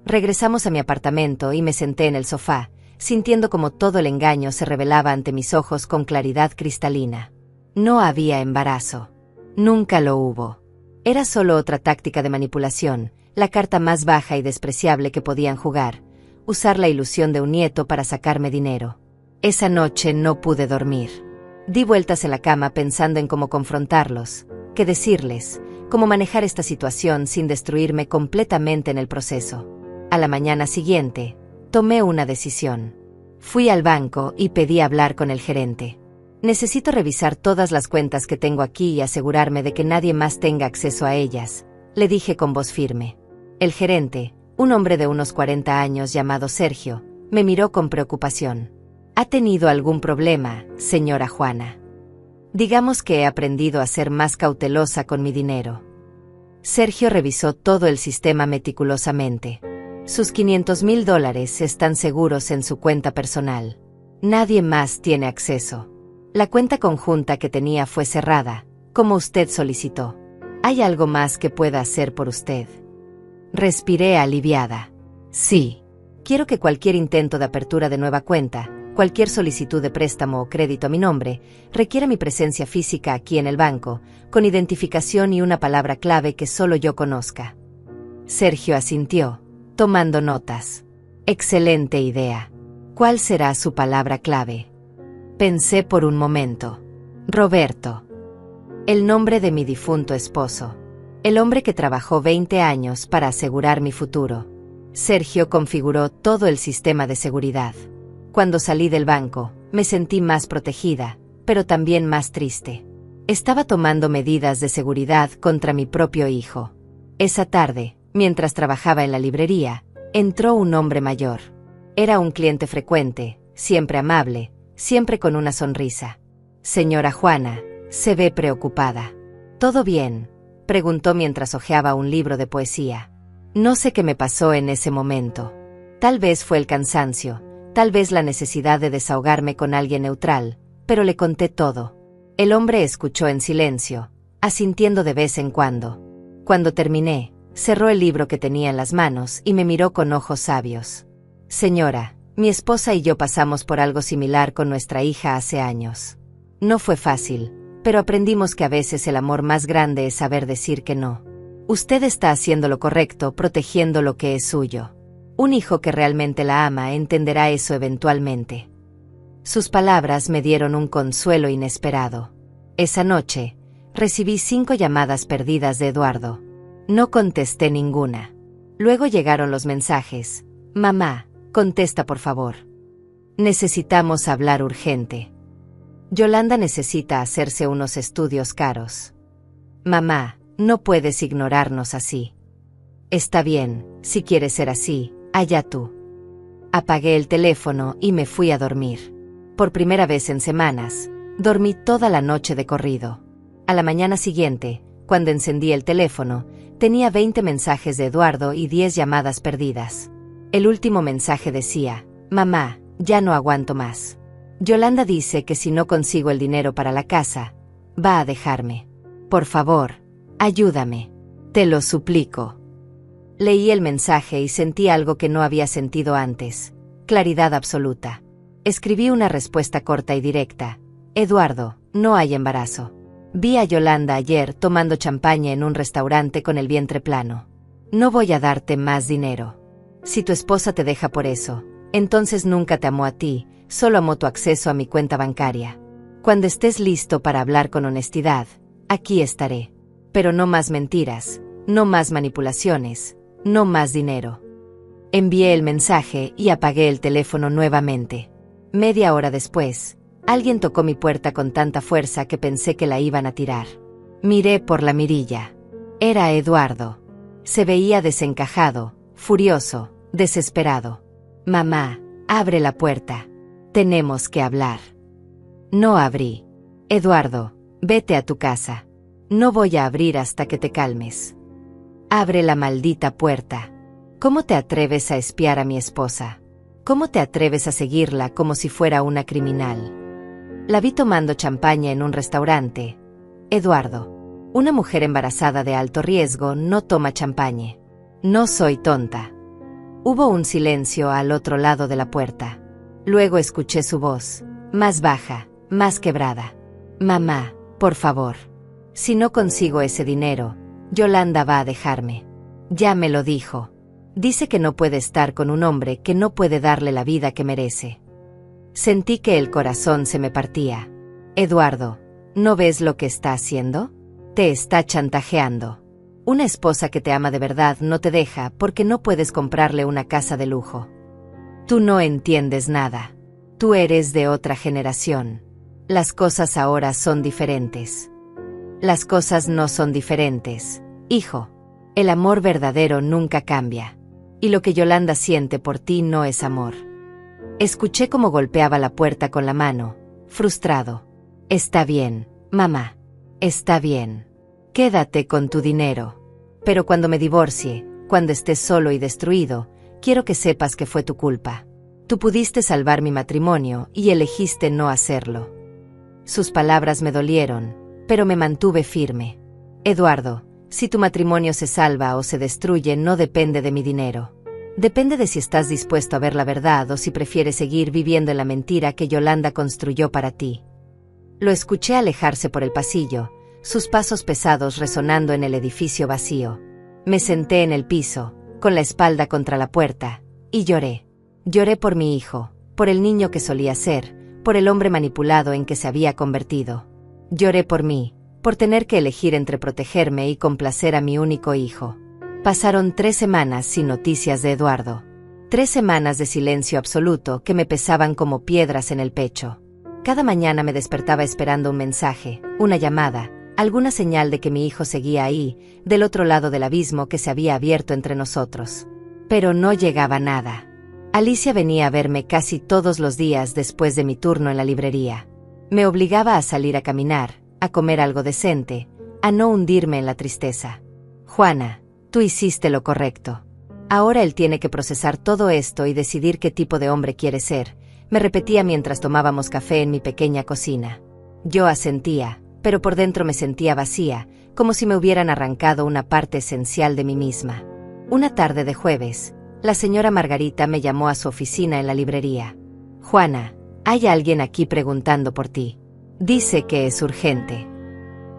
Speaker 1: Regresamos a mi apartamento y me senté en el sofá, sintiendo como todo el engaño se revelaba ante mis ojos con claridad cristalina. No había embarazo. Nunca lo hubo. Era solo otra táctica de manipulación, la carta más baja y despreciable que podían jugar: usar la ilusión de un nieto para sacarme dinero. Esa noche no pude dormir. Di vueltas en la cama pensando en cómo confrontarlos, qué decirles, cómo manejar esta situación sin destruirme completamente en el proceso. A la mañana siguiente, tomé una decisión. Fui al banco y pedí hablar con el gerente. «Necesito revisar todas las cuentas que tengo aquí y asegurarme de que nadie más tenga acceso a ellas», le dije con voz firme. El gerente, un hombre de unos 40 años llamado Sergio, me miró con preocupación. «¿Ha tenido algún problema, señora Juana?» «Digamos que he aprendido a ser más cautelosa con mi dinero». Sergio revisó todo el sistema meticulosamente. Sus $500,000 están seguros en su cuenta personal. Nadie más tiene acceso. La cuenta conjunta que tenía fue cerrada, como usted solicitó. ¿Hay algo más que pueda hacer por usted?» Respiré aliviada. «Sí. Quiero que cualquier intento de apertura de nueva cuenta, cualquier solicitud de préstamo o crédito a mi nombre, requiera mi presencia física aquí en el banco, con identificación y una palabra clave que solo yo conozca». Sergio asintió, tomando notas. «Excelente idea. ¿Cuál será su palabra clave?» Pensé por un momento. «Roberto». El nombre de mi difunto esposo. El hombre que trabajó 20 años para asegurar mi futuro. Sergio configuró todo el sistema de seguridad. Cuando salí del banco, me sentí más protegida, pero también más triste. Estaba tomando medidas de seguridad contra mi propio hijo. Esa tarde, mientras trabajaba en la librería, entró un hombre mayor. Era un cliente frecuente, siempre amable, siempre con una sonrisa. «Señora Juana, se ve preocupada». «¿Todo bien?», preguntó mientras hojeaba un libro de poesía. No sé qué me pasó en ese momento. Tal vez fue el cansancio, tal vez la necesidad de desahogarme con alguien neutral, pero le conté todo. El hombre escuchó en silencio, asintiendo de vez en cuando. Cuando terminé, cerró el libro que tenía en las manos y me miró con ojos sabios. Señora, mi esposa y yo pasamos por algo similar con nuestra hija hace años. No fue fácil, pero aprendimos que a veces el amor más grande es saber decir que no. Usted está haciendo lo correcto, protegiendo lo que es suyo. Un hijo que realmente la ama entenderá eso eventualmente. Sus palabras me dieron un consuelo inesperado. Esa noche, recibí 5 llamadas perdidas de Eduardo. No contesté ninguna. Luego llegaron los mensajes. Mamá, contesta por favor. Necesitamos hablar urgente. Yolanda necesita hacerse unos estudios caros. Mamá, no puedes ignorarnos así. Está bien, si quieres ser así, allá tú. Apagué el teléfono y me fui a dormir. Por primera vez en semanas, dormí toda la noche de corrido. A la mañana siguiente, cuando encendí el teléfono, tenía 20 mensajes de Eduardo y 10 llamadas perdidas. El último mensaje decía: mamá, ya no aguanto más. Yolanda dice que si no consigo el dinero para la casa, va a dejarme. Por favor, ayúdame. Te lo suplico. Leí el mensaje y sentí algo que no había sentido antes: claridad absoluta. Escribí una respuesta corta y directa: Eduardo, no hay embarazo. Vi a Yolanda ayer tomando champaña en un restaurante con el vientre plano. No voy a darte más dinero. Si tu esposa te deja por eso, entonces nunca te amó a ti, solo amó tu acceso a mi cuenta bancaria. Cuando estés listo para hablar con honestidad, aquí estaré. Pero no más mentiras, no más manipulaciones, no más dinero. Envié el mensaje y apagué el teléfono nuevamente. Media hora después, alguien tocó mi puerta con tanta fuerza que pensé que la iban a tirar. Miré por la mirilla. Era Eduardo. Se veía desencajado, furioso, desesperado. Mamá, abre la puerta. Tenemos que hablar. No abrí. Eduardo, vete a tu casa. No voy a abrir hasta que te calmes. Abre la maldita puerta. ¿Cómo te atreves a espiar a mi esposa? ¿Cómo te atreves a seguirla como si fuera una criminal? La vi tomando champaña en un restaurante. Eduardo, una mujer embarazada de alto riesgo no toma champaña. No soy tonta. Hubo un silencio al otro lado de la puerta. Luego escuché su voz, más baja, más quebrada. Mamá, por favor. Si no consigo ese dinero, Yolanda va a dejarme. Ya me lo dijo. Dice que no puede estar con un hombre que no puede darle la vida que merece. Sentí que el corazón se me partía. Eduardo, ¿no ves lo que está haciendo? Te está chantajeando. Una esposa que te ama de verdad no te deja porque no puedes comprarle una casa de lujo. Tú no entiendes nada. Tú eres de otra generación. Las cosas ahora son diferentes. Las cosas no son diferentes, hijo. El amor verdadero nunca cambia. Y lo que Yolanda siente por ti no es amor. Escuché cómo golpeaba la puerta con la mano, frustrado. Está bien, mamá. Está bien. Quédate con tu dinero. Pero cuando me divorcie, cuando estés solo y destruido, quiero que sepas que fue tu culpa. Tú pudiste salvar mi matrimonio y elegiste no hacerlo. Sus palabras me dolieron, pero me mantuve firme. Eduardo, si tu matrimonio se salva o se destruye no depende de mi dinero. Depende de si estás dispuesto a ver la verdad o si prefieres seguir viviendo en la mentira que Yolanda construyó para ti. Lo escuché alejarse por el pasillo, sus pasos pesados resonando en el edificio vacío. Me senté en el piso, con la espalda contra la puerta, y lloré. Lloré por mi hijo, por el niño que solía ser, por el hombre manipulado en que se había convertido. Lloré por mí, por tener que elegir entre protegerme y complacer a mi único hijo. Pasaron 3 semanas sin noticias de Eduardo. 3 semanas de silencio absoluto que me pesaban como piedras en el pecho. Cada mañana me despertaba esperando un mensaje, una llamada, alguna señal de que mi hijo seguía ahí, del otro lado del abismo que se había abierto entre nosotros. Pero no llegaba nada. Alicia venía a verme casi todos los días después de mi turno en la librería. Me obligaba a salir a caminar, a comer algo decente, a no hundirme en la tristeza. Juana, tú hiciste lo correcto. Ahora él tiene que procesar todo esto y decidir qué tipo de hombre quiere ser, me repetía mientras tomábamos café en mi pequeña cocina. Yo asentía, pero por dentro me sentía vacía, como si me hubieran arrancado una parte esencial de mí misma. Una tarde de jueves, la señora Margarita me llamó a su oficina en la librería. «Juana, hay alguien aquí preguntando por ti. Dice que es urgente».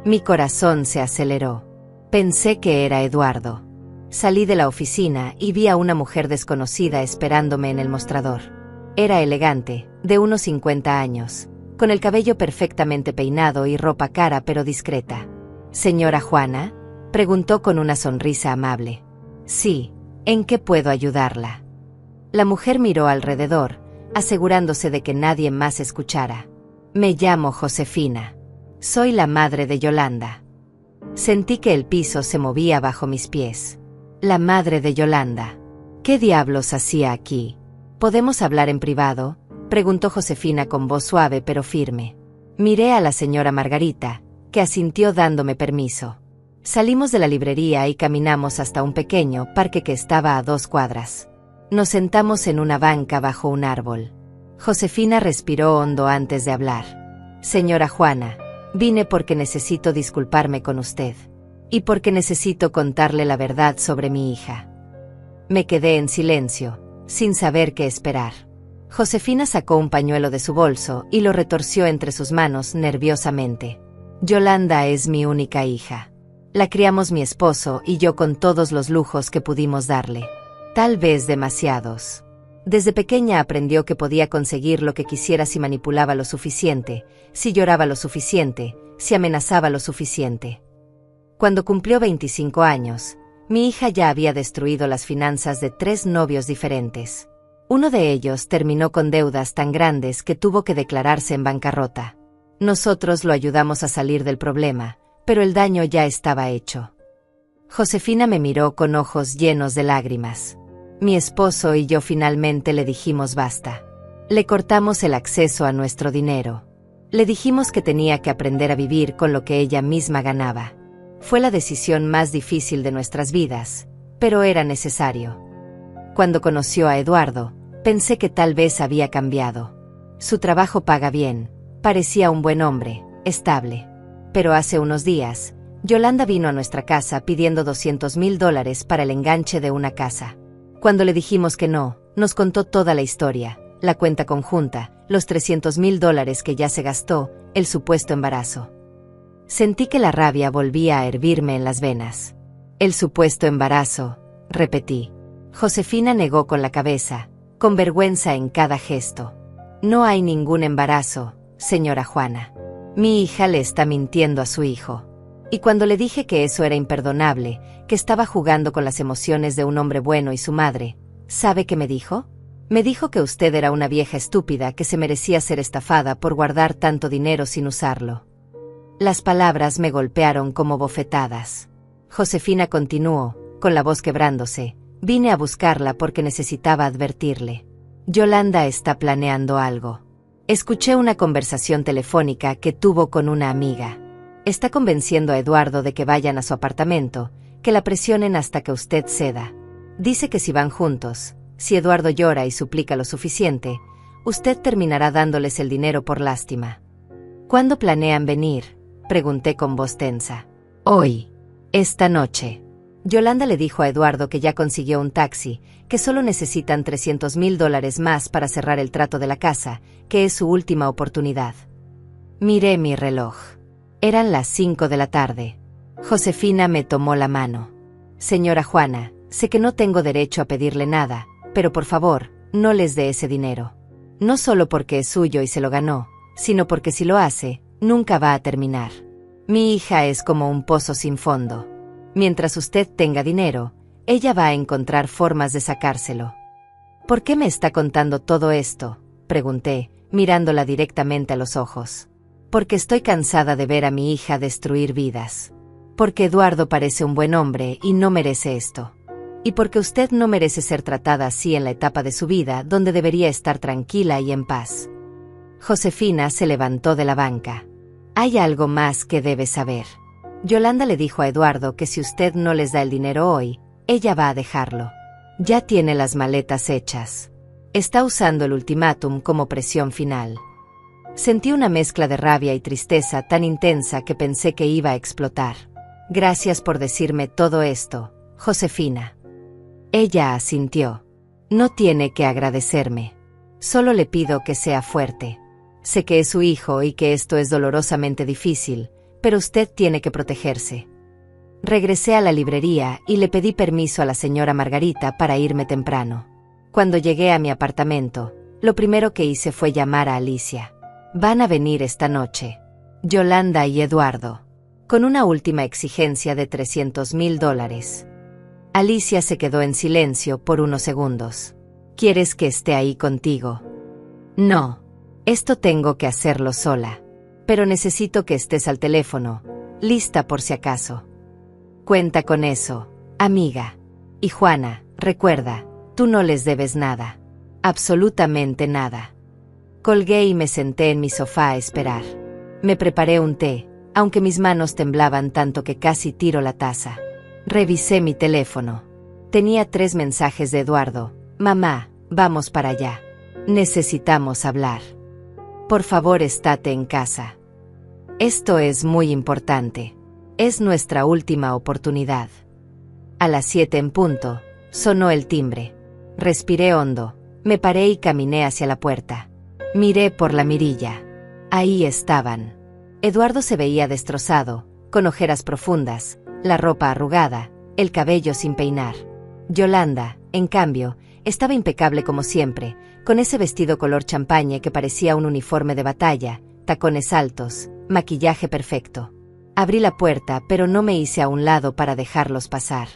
Speaker 1: Mi corazón se aceleró. Pensé que era Eduardo. Salí de la oficina y vi a una mujer desconocida esperándome en el mostrador. Era elegante, de unos 50 años, con el cabello perfectamente peinado y ropa cara pero discreta. «¿Señora Juana?», preguntó con una sonrisa amable. «Sí, ¿en qué puedo ayudarla?». La mujer miró alrededor, asegurándose de que nadie más escuchara. «Me llamo Josefina. Soy la madre de Yolanda». Sentí que el piso se movía bajo mis pies. La madre de Yolanda. ¿Qué diablos hacía aquí? ¿Podemos hablar en privado?, preguntó Josefina con voz suave pero firme. Miré a la señora Margarita, que asintió dándome permiso. Salimos de la librería y caminamos hasta un pequeño parque que estaba a 2 cuadras. Nos sentamos en una banca bajo un árbol. Josefina respiró hondo antes de hablar. «Señora Juana, vine porque necesito disculparme con usted. Y porque necesito contarle la verdad sobre mi hija». Me quedé en silencio, sin saber qué esperar. Josefina sacó un pañuelo de su bolso y lo retorció entre sus manos nerviosamente. «Yolanda es mi única hija. La criamos mi esposo y yo con todos los lujos que pudimos darle. Tal vez demasiados. Desde pequeña aprendió que podía conseguir lo que quisiera si manipulaba lo suficiente, si lloraba lo suficiente, si amenazaba lo suficiente. Cuando cumplió 25 años, mi hija ya había destruido las finanzas de 3 novios diferentes. Uno de ellos terminó con deudas tan grandes que tuvo que declararse en bancarrota. Nosotros lo ayudamos a salir del problema, pero el daño ya estaba hecho». Josefina me miró con ojos llenos de lágrimas. Mi esposo y yo finalmente le dijimos basta. Le cortamos el acceso a nuestro dinero. Le dijimos que tenía que aprender a vivir con lo que ella misma ganaba. Fue la decisión más difícil de nuestras vidas, pero era necesario. Cuando conoció a Eduardo, pensé que tal vez había cambiado. Su trabajo paga bien, parecía un buen hombre, estable. Pero hace unos días, Yolanda vino a nuestra casa pidiendo $200,000 para el enganche de una casa. Cuando le dijimos que no, nos contó toda la historia, la cuenta conjunta, los $300,000 que ya se gastó, el supuesto embarazo. Sentí que la rabia volvía a hervirme en las venas. «El supuesto embarazo», repetí. Josefina negó con la cabeza, con vergüenza en cada gesto. «No hay ningún embarazo, señora Juana. Mi hija le está mintiendo a su hijo». Y cuando le dije que eso era imperdonable, que estaba jugando con las emociones de un hombre bueno y su madre, ¿sabe qué me dijo? Me dijo que usted era una vieja estúpida que se merecía ser estafada por guardar tanto dinero sin usarlo. Las palabras me golpearon como bofetadas. Josefina continuó, con la voz quebrándose. «Vine a buscarla porque necesitaba advertirle. Yolanda está planeando algo. Escuché una conversación telefónica que tuvo con una amiga. Está convenciendo a Eduardo de que vayan a su apartamento, que la presionen hasta que usted ceda. Dice que si van juntos, si Eduardo llora y suplica lo suficiente, usted terminará dándoles el dinero por lástima». «¿Cuándo planean venir?», pregunté con voz tensa. «Hoy. Esta noche». Yolanda le dijo a Eduardo que ya consiguió un taxi, que solo necesitan $300,000 más para cerrar el trato de la casa, que es su última oportunidad. Miré mi reloj. Eran las 5 de la tarde. Josefina me tomó la mano. «Señora Juana, sé que no tengo derecho a pedirle nada, pero por favor, no les dé ese dinero. No solo porque es suyo y se lo ganó, sino porque si lo hace, nunca va a terminar. Mi hija es como un pozo sin fondo. Mientras usted tenga dinero, ella va a encontrar formas de sacárselo». «¿Por qué me está contando todo esto?», pregunté, mirándola directamente a los ojos. «Porque estoy cansada de ver a mi hija destruir vidas. Porque Eduardo parece un buen hombre y no merece esto. Y porque usted no merece ser tratada así en la etapa de su vida donde debería estar tranquila y en paz». Josefina se levantó de la banca. «Hay algo más que debe saber. Yolanda le dijo a Eduardo que si usted no les da el dinero hoy, ella va a dejarlo. Ya tiene las maletas hechas. Está usando el ultimátum como presión final». Sentí una mezcla de rabia y tristeza tan intensa que pensé que iba a explotar. Gracias por decirme todo esto, Josefina. Ella asintió. No tiene que agradecerme. Solo le pido que sea fuerte. Sé que es su hijo y que esto es dolorosamente difícil, pero usted tiene que protegerse. Regresé a la librería y le pedí permiso a la señora Margarita para irme temprano. Cuando llegué a mi apartamento, lo primero que hice fue llamar a Alicia. Van a venir esta noche. Yolanda y Eduardo. Con una última exigencia de $300,000. Alicia se quedó en silencio por unos segundos. ¿Quieres que esté ahí contigo? No. Esto tengo que hacerlo sola. Pero necesito que estés al teléfono, lista por si acaso. Cuenta con eso, amiga. Y Juana, recuerda, tú no les debes nada. Absolutamente nada. Colgué y me senté en mi sofá a esperar. Me preparé un té, aunque mis manos temblaban tanto que casi tiro la taza. Revisé mi teléfono. Tenía 3 mensajes de Eduardo. Mamá, vamos para allá. Necesitamos hablar. Por favor, estate en casa. Esto es muy importante. Es nuestra última oportunidad. A las 7 en punto, sonó el timbre. Respiré hondo, me paré y caminé hacia la puerta. Miré por la mirilla. Ahí estaban. Eduardo se veía destrozado, con ojeras profundas, la ropa arrugada, el cabello sin peinar. Yolanda, en cambio, estaba impecable como siempre, con ese vestido color champaña que parecía un uniforme de batalla, tacones altos, maquillaje perfecto. Abrí la puerta, pero no me hice a un lado para dejarlos pasar.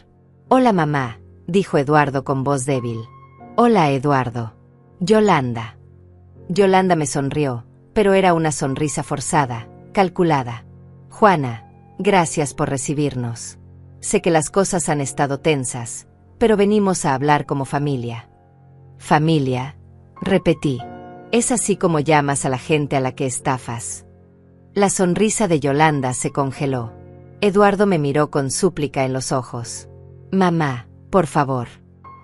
Speaker 1: «Hola, mamá», dijo Eduardo con voz débil. «Hola, Eduardo». «Yolanda». Yolanda me sonrió, pero era una sonrisa forzada, calculada. «Juana, gracias por recibirnos. Sé que las cosas han estado tensas, pero venimos a hablar como familia». «¿Familia?», repetí. «Es así como llamas a la gente a la que estafas». La sonrisa de Yolanda se congeló. Eduardo me miró con súplica en los ojos. «Mamá, por favor.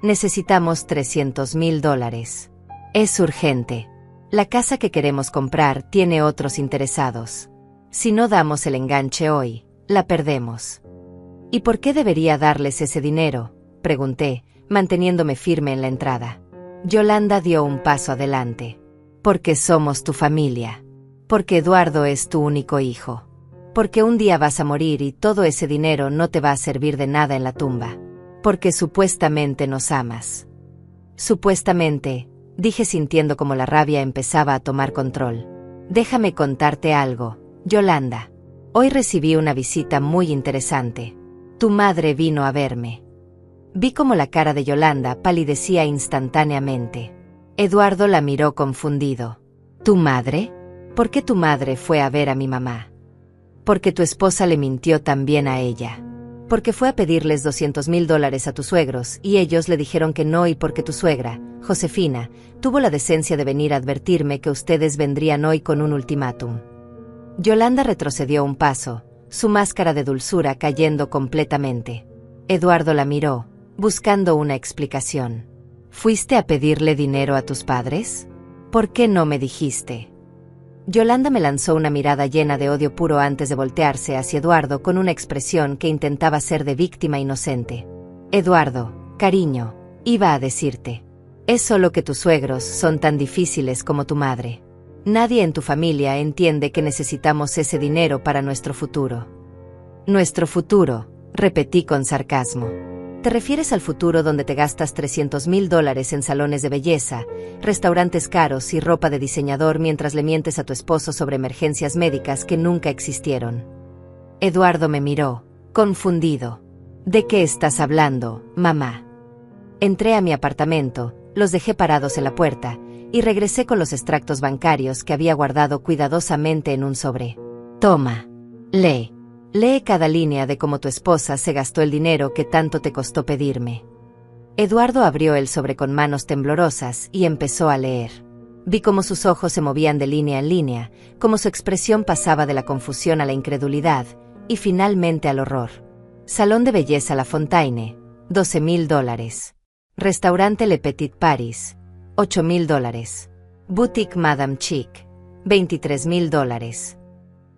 Speaker 1: Necesitamos $300,000. Es urgente. La casa que queremos comprar tiene otros interesados. Si no damos el enganche hoy, la perdemos». «¿Y por qué debería darles ese dinero?», pregunté, manteniéndome firme en la entrada. Yolanda dio un paso adelante. «Porque somos tu familia. Porque Eduardo es tu único hijo. Porque un día vas a morir y todo ese dinero no te va a servir de nada en la tumba. Porque supuestamente nos amas». «Supuestamente», dije sintiendo como la rabia empezaba a tomar control. «Déjame contarte algo, Yolanda. Hoy recibí una visita muy interesante. Tu madre vino a verme». Vi como la cara de Yolanda palidecía instantáneamente. Eduardo la miró confundido. «¿Tu madre? ¿Por qué tu madre fue a ver a mi mamá?» «Porque tu esposa le mintió también a ella. Porque fue a pedirles $200,000 a tus suegros y ellos le dijeron que no, y porque tu suegra, Josefina, tuvo la decencia de venir a advertirme que ustedes vendrían hoy con un ultimátum». Yolanda retrocedió un paso, su máscara de dulzura cayendo completamente. Eduardo la miró, buscando una explicación. «¿Fuiste a pedirle dinero a tus padres? ¿Por qué no me dijiste?» Yolanda me lanzó una mirada llena de odio puro antes de voltearse hacia Eduardo con una expresión que intentaba ser de víctima inocente. «Eduardo, cariño, iba a decirte. Es solo que tus suegros son tan difíciles como tu madre. Nadie en tu familia entiende que necesitamos ese dinero para nuestro futuro». «Nuestro futuro», repetí con sarcasmo. «¿Te refieres al futuro donde te gastas $300,000 en salones de belleza, restaurantes caros y ropa de diseñador mientras le mientes a tu esposo sobre emergencias médicas que nunca existieron?» Eduardo me miró, confundido. «¿De qué estás hablando, mamá?» Entré a mi apartamento, los dejé parados en la puerta, y regresé con los extractos bancarios que había guardado cuidadosamente en un sobre. «Toma. Lee. Lee cada línea de cómo tu esposa se gastó el dinero que tanto te costó pedirme». Eduardo abrió el sobre con manos temblorosas y empezó a leer. Vi cómo sus ojos se movían de línea en línea, cómo su expresión pasaba de la confusión a la incredulidad, y finalmente al horror. Salón de belleza La Fontaine, $12,000. Restaurante Le Petit Paris, $8,000. Boutique Madame Chic, $23,000.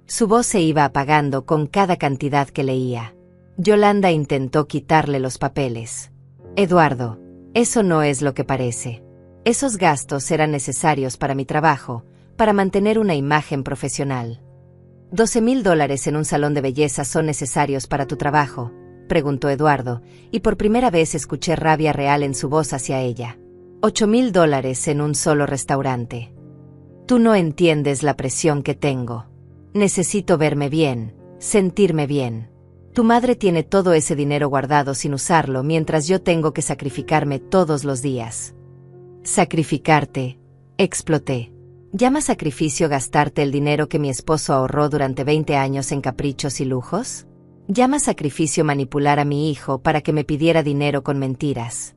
Speaker 1: Su voz se iba apagando con cada cantidad que leía. Yolanda intentó quitarle los papeles. Eduardo, eso no es lo que parece. Esos gastos eran necesarios para mi trabajo, para mantener una imagen profesional. $12,000 en un salón de belleza son necesarios para tu trabajo, preguntó Eduardo, y por primera vez escuché rabia real en su voz hacia ella. $8,000 en un solo restaurante. Tú no entiendes la presión que tengo. Necesito verme bien, sentirme bien. Tu madre tiene todo ese dinero guardado sin usarlo mientras yo tengo que sacrificarme todos los días. Sacrificarte, exploté. ¿Llama sacrificio gastarte el dinero que mi esposo ahorró durante 20 años en caprichos y lujos? ¿Llama sacrificio manipular a mi hijo para que me pidiera dinero con mentiras?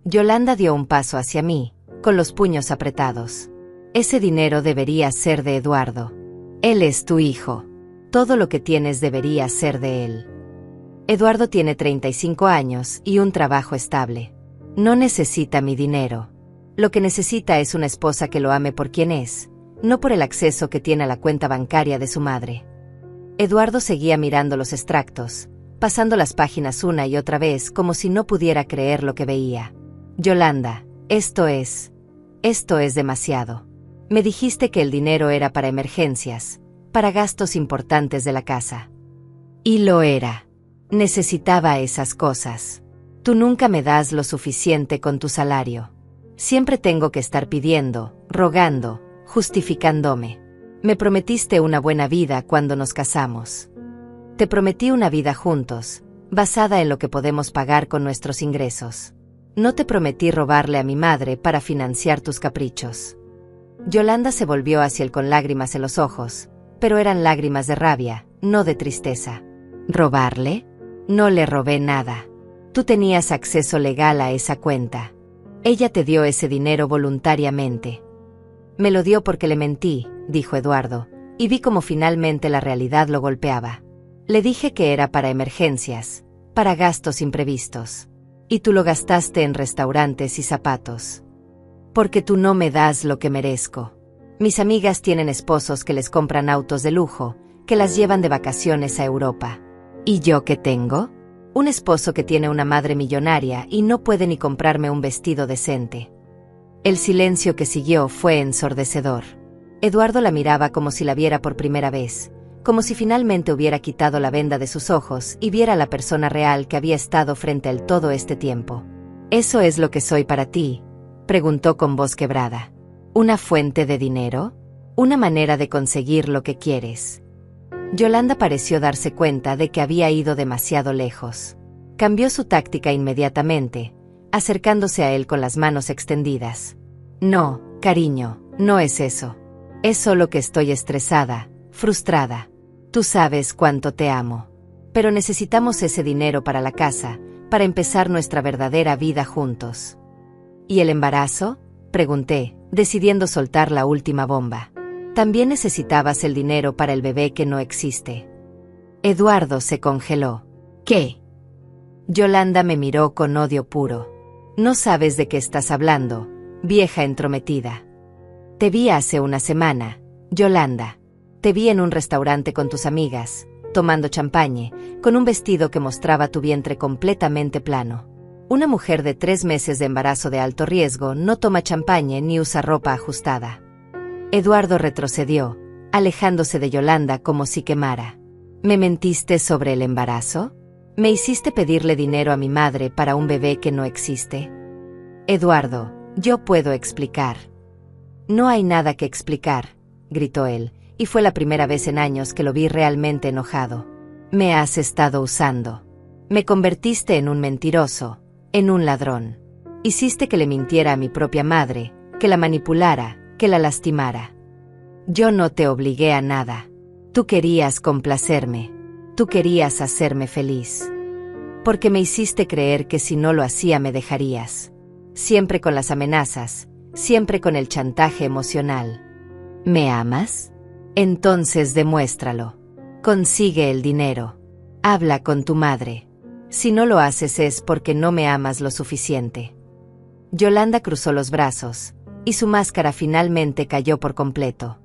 Speaker 1: Yolanda dio un paso hacia mí, con los puños apretados. Ese dinero debería ser de Eduardo. Él es tu hijo. Todo lo que tienes debería ser de él. Eduardo tiene 35 años y un trabajo estable. No necesita mi dinero. Lo que necesita es una esposa que lo ame por quien es, no por el acceso que tiene a la cuenta bancaria de su madre. Eduardo seguía mirando los extractos, pasando las páginas una y otra vez como si no pudiera creer lo que veía. Yolanda, esto es demasiado. Me dijiste que el dinero era para emergencias, para gastos importantes de la casa. Y lo era. Necesitaba esas cosas. Tú nunca me das lo suficiente con tu salario. Siempre tengo que estar pidiendo, rogando, justificándome. Me prometiste una buena vida cuando nos casamos. Te prometí una vida juntos, basada en lo que podemos pagar con nuestros ingresos. No te prometí robarle a mi madre para financiar tus caprichos. Yolanda se volvió hacia él con lágrimas en los ojos, pero eran lágrimas de rabia, no de tristeza. ¿Robarle? No le robé nada. Tú tenías acceso legal a esa cuenta. Ella te dio ese dinero voluntariamente. Me lo dio porque le mentí, dijo Eduardo, y vi cómo finalmente la realidad lo golpeaba. Le dije que era para emergencias, para gastos imprevistos. Y tú lo gastaste en restaurantes y zapatos. Porque tú no me das lo que merezco. Mis amigas tienen esposos que les compran autos de lujo, que las llevan de vacaciones a Europa. ¿Y yo qué tengo? Un esposo que tiene una madre millonaria y no puede ni comprarme un vestido decente. El silencio que siguió fue ensordecedor. Eduardo la miraba como si la viera por primera vez, como si finalmente hubiera quitado la venda de sus ojos y viera a la persona real que había estado frente a él todo este tiempo. ¿Eso es lo que soy para ti?, preguntó con voz quebrada. ¿Una fuente de dinero? ¿Una manera de conseguir lo que quieres? Yolanda pareció darse cuenta de que había ido demasiado lejos. Cambió su táctica inmediatamente, acercándose a él con las manos extendidas. No, cariño, no es eso. Es solo que estoy estresada, frustrada. Tú sabes cuánto te amo. Pero necesitamos ese dinero para la casa, para empezar nuestra verdadera vida juntos. ¿Y el embarazo?, pregunté, decidiendo soltar la última bomba. También necesitabas el dinero para el bebé que no existe. Eduardo se congeló. ¿Qué? Yolanda me miró con odio puro. No sabes de qué estás hablando, vieja entrometida. Te vi hace una semana, Yolanda. Te vi en un restaurante con tus amigas, tomando champagne, con un vestido que mostraba tu vientre completamente plano. Una mujer de 3 meses de embarazo de alto riesgo no toma champagne ni usa ropa ajustada. Eduardo retrocedió, alejándose de Yolanda como si quemara. ¿Me mentiste sobre el embarazo? ¿Me hiciste pedirle dinero a mi madre para un bebé que no existe? Eduardo, yo puedo explicar. No hay nada que explicar, gritó él, y fue la primera vez en años que lo vi realmente enojado. Me has estado usando. Me convertiste en un mentiroso, en un ladrón. Hiciste que le mintiera a mi propia madre, que la manipulara, que la lastimara. Yo no te obligué a nada. Tú querías complacerme. Tú querías hacerme feliz. Porque me hiciste creer que si no lo hacía me dejarías. Siempre con las amenazas, siempre con el chantaje emocional. ¿Me amas? Entonces demuéstralo. Consigue el dinero. Habla con tu madre. Si no lo haces es porque no me amas lo suficiente. Yolanda cruzó los brazos, y su máscara finalmente cayó por completo.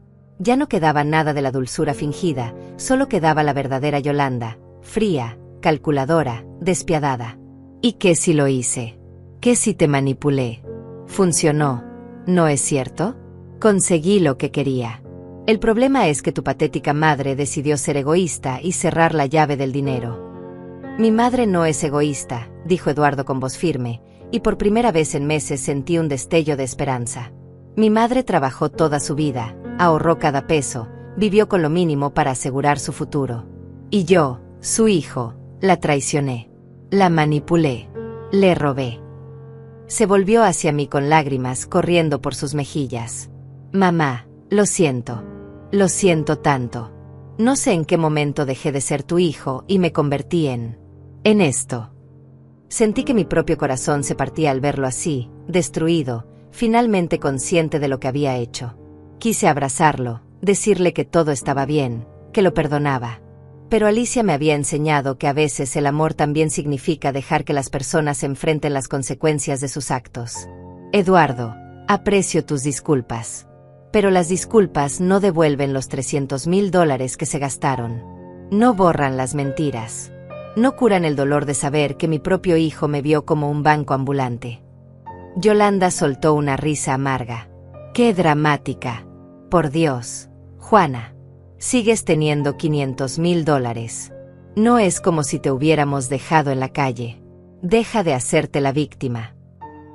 Speaker 1: Ya no quedaba nada de la dulzura fingida, solo quedaba la verdadera Yolanda, fría, calculadora, despiadada. ¿Y qué si lo hice? ¿Qué si te manipulé? Funcionó, ¿no es cierto? Conseguí lo que quería. El problema es que tu patética madre decidió ser egoísta y cerrar la llave del dinero. Mi madre no es egoísta, dijo Eduardo con voz firme, y por primera vez en meses sentí un destello de esperanza. Mi madre trabajó toda su vida, ahorró cada peso, vivió con lo mínimo para asegurar su futuro. Y yo, su hijo, la traicioné. La manipulé. Le robé. Se volvió hacia mí con lágrimas corriendo por sus mejillas. Mamá, lo siento. Lo siento tanto. No sé en qué momento dejé de ser tu hijo y me convertí en esto. Sentí que mi propio corazón se partía al verlo así, destruido, finalmente consciente de lo que había hecho. Quise abrazarlo, decirle que todo estaba bien, que lo perdonaba. Pero Alicia me había enseñado que a veces el amor también significa dejar que las personas enfrenten las consecuencias de sus actos. Eduardo, aprecio tus disculpas. Pero las disculpas no devuelven los $300,000 que se gastaron. No borran las mentiras. No curan el dolor de saber que mi propio hijo me vio como un banco ambulante. Yolanda soltó una risa amarga. ¡Qué dramática! Por Dios, Juana, sigues teniendo $500,000. No es como si te hubiéramos dejado en la calle. Deja de hacerte la víctima.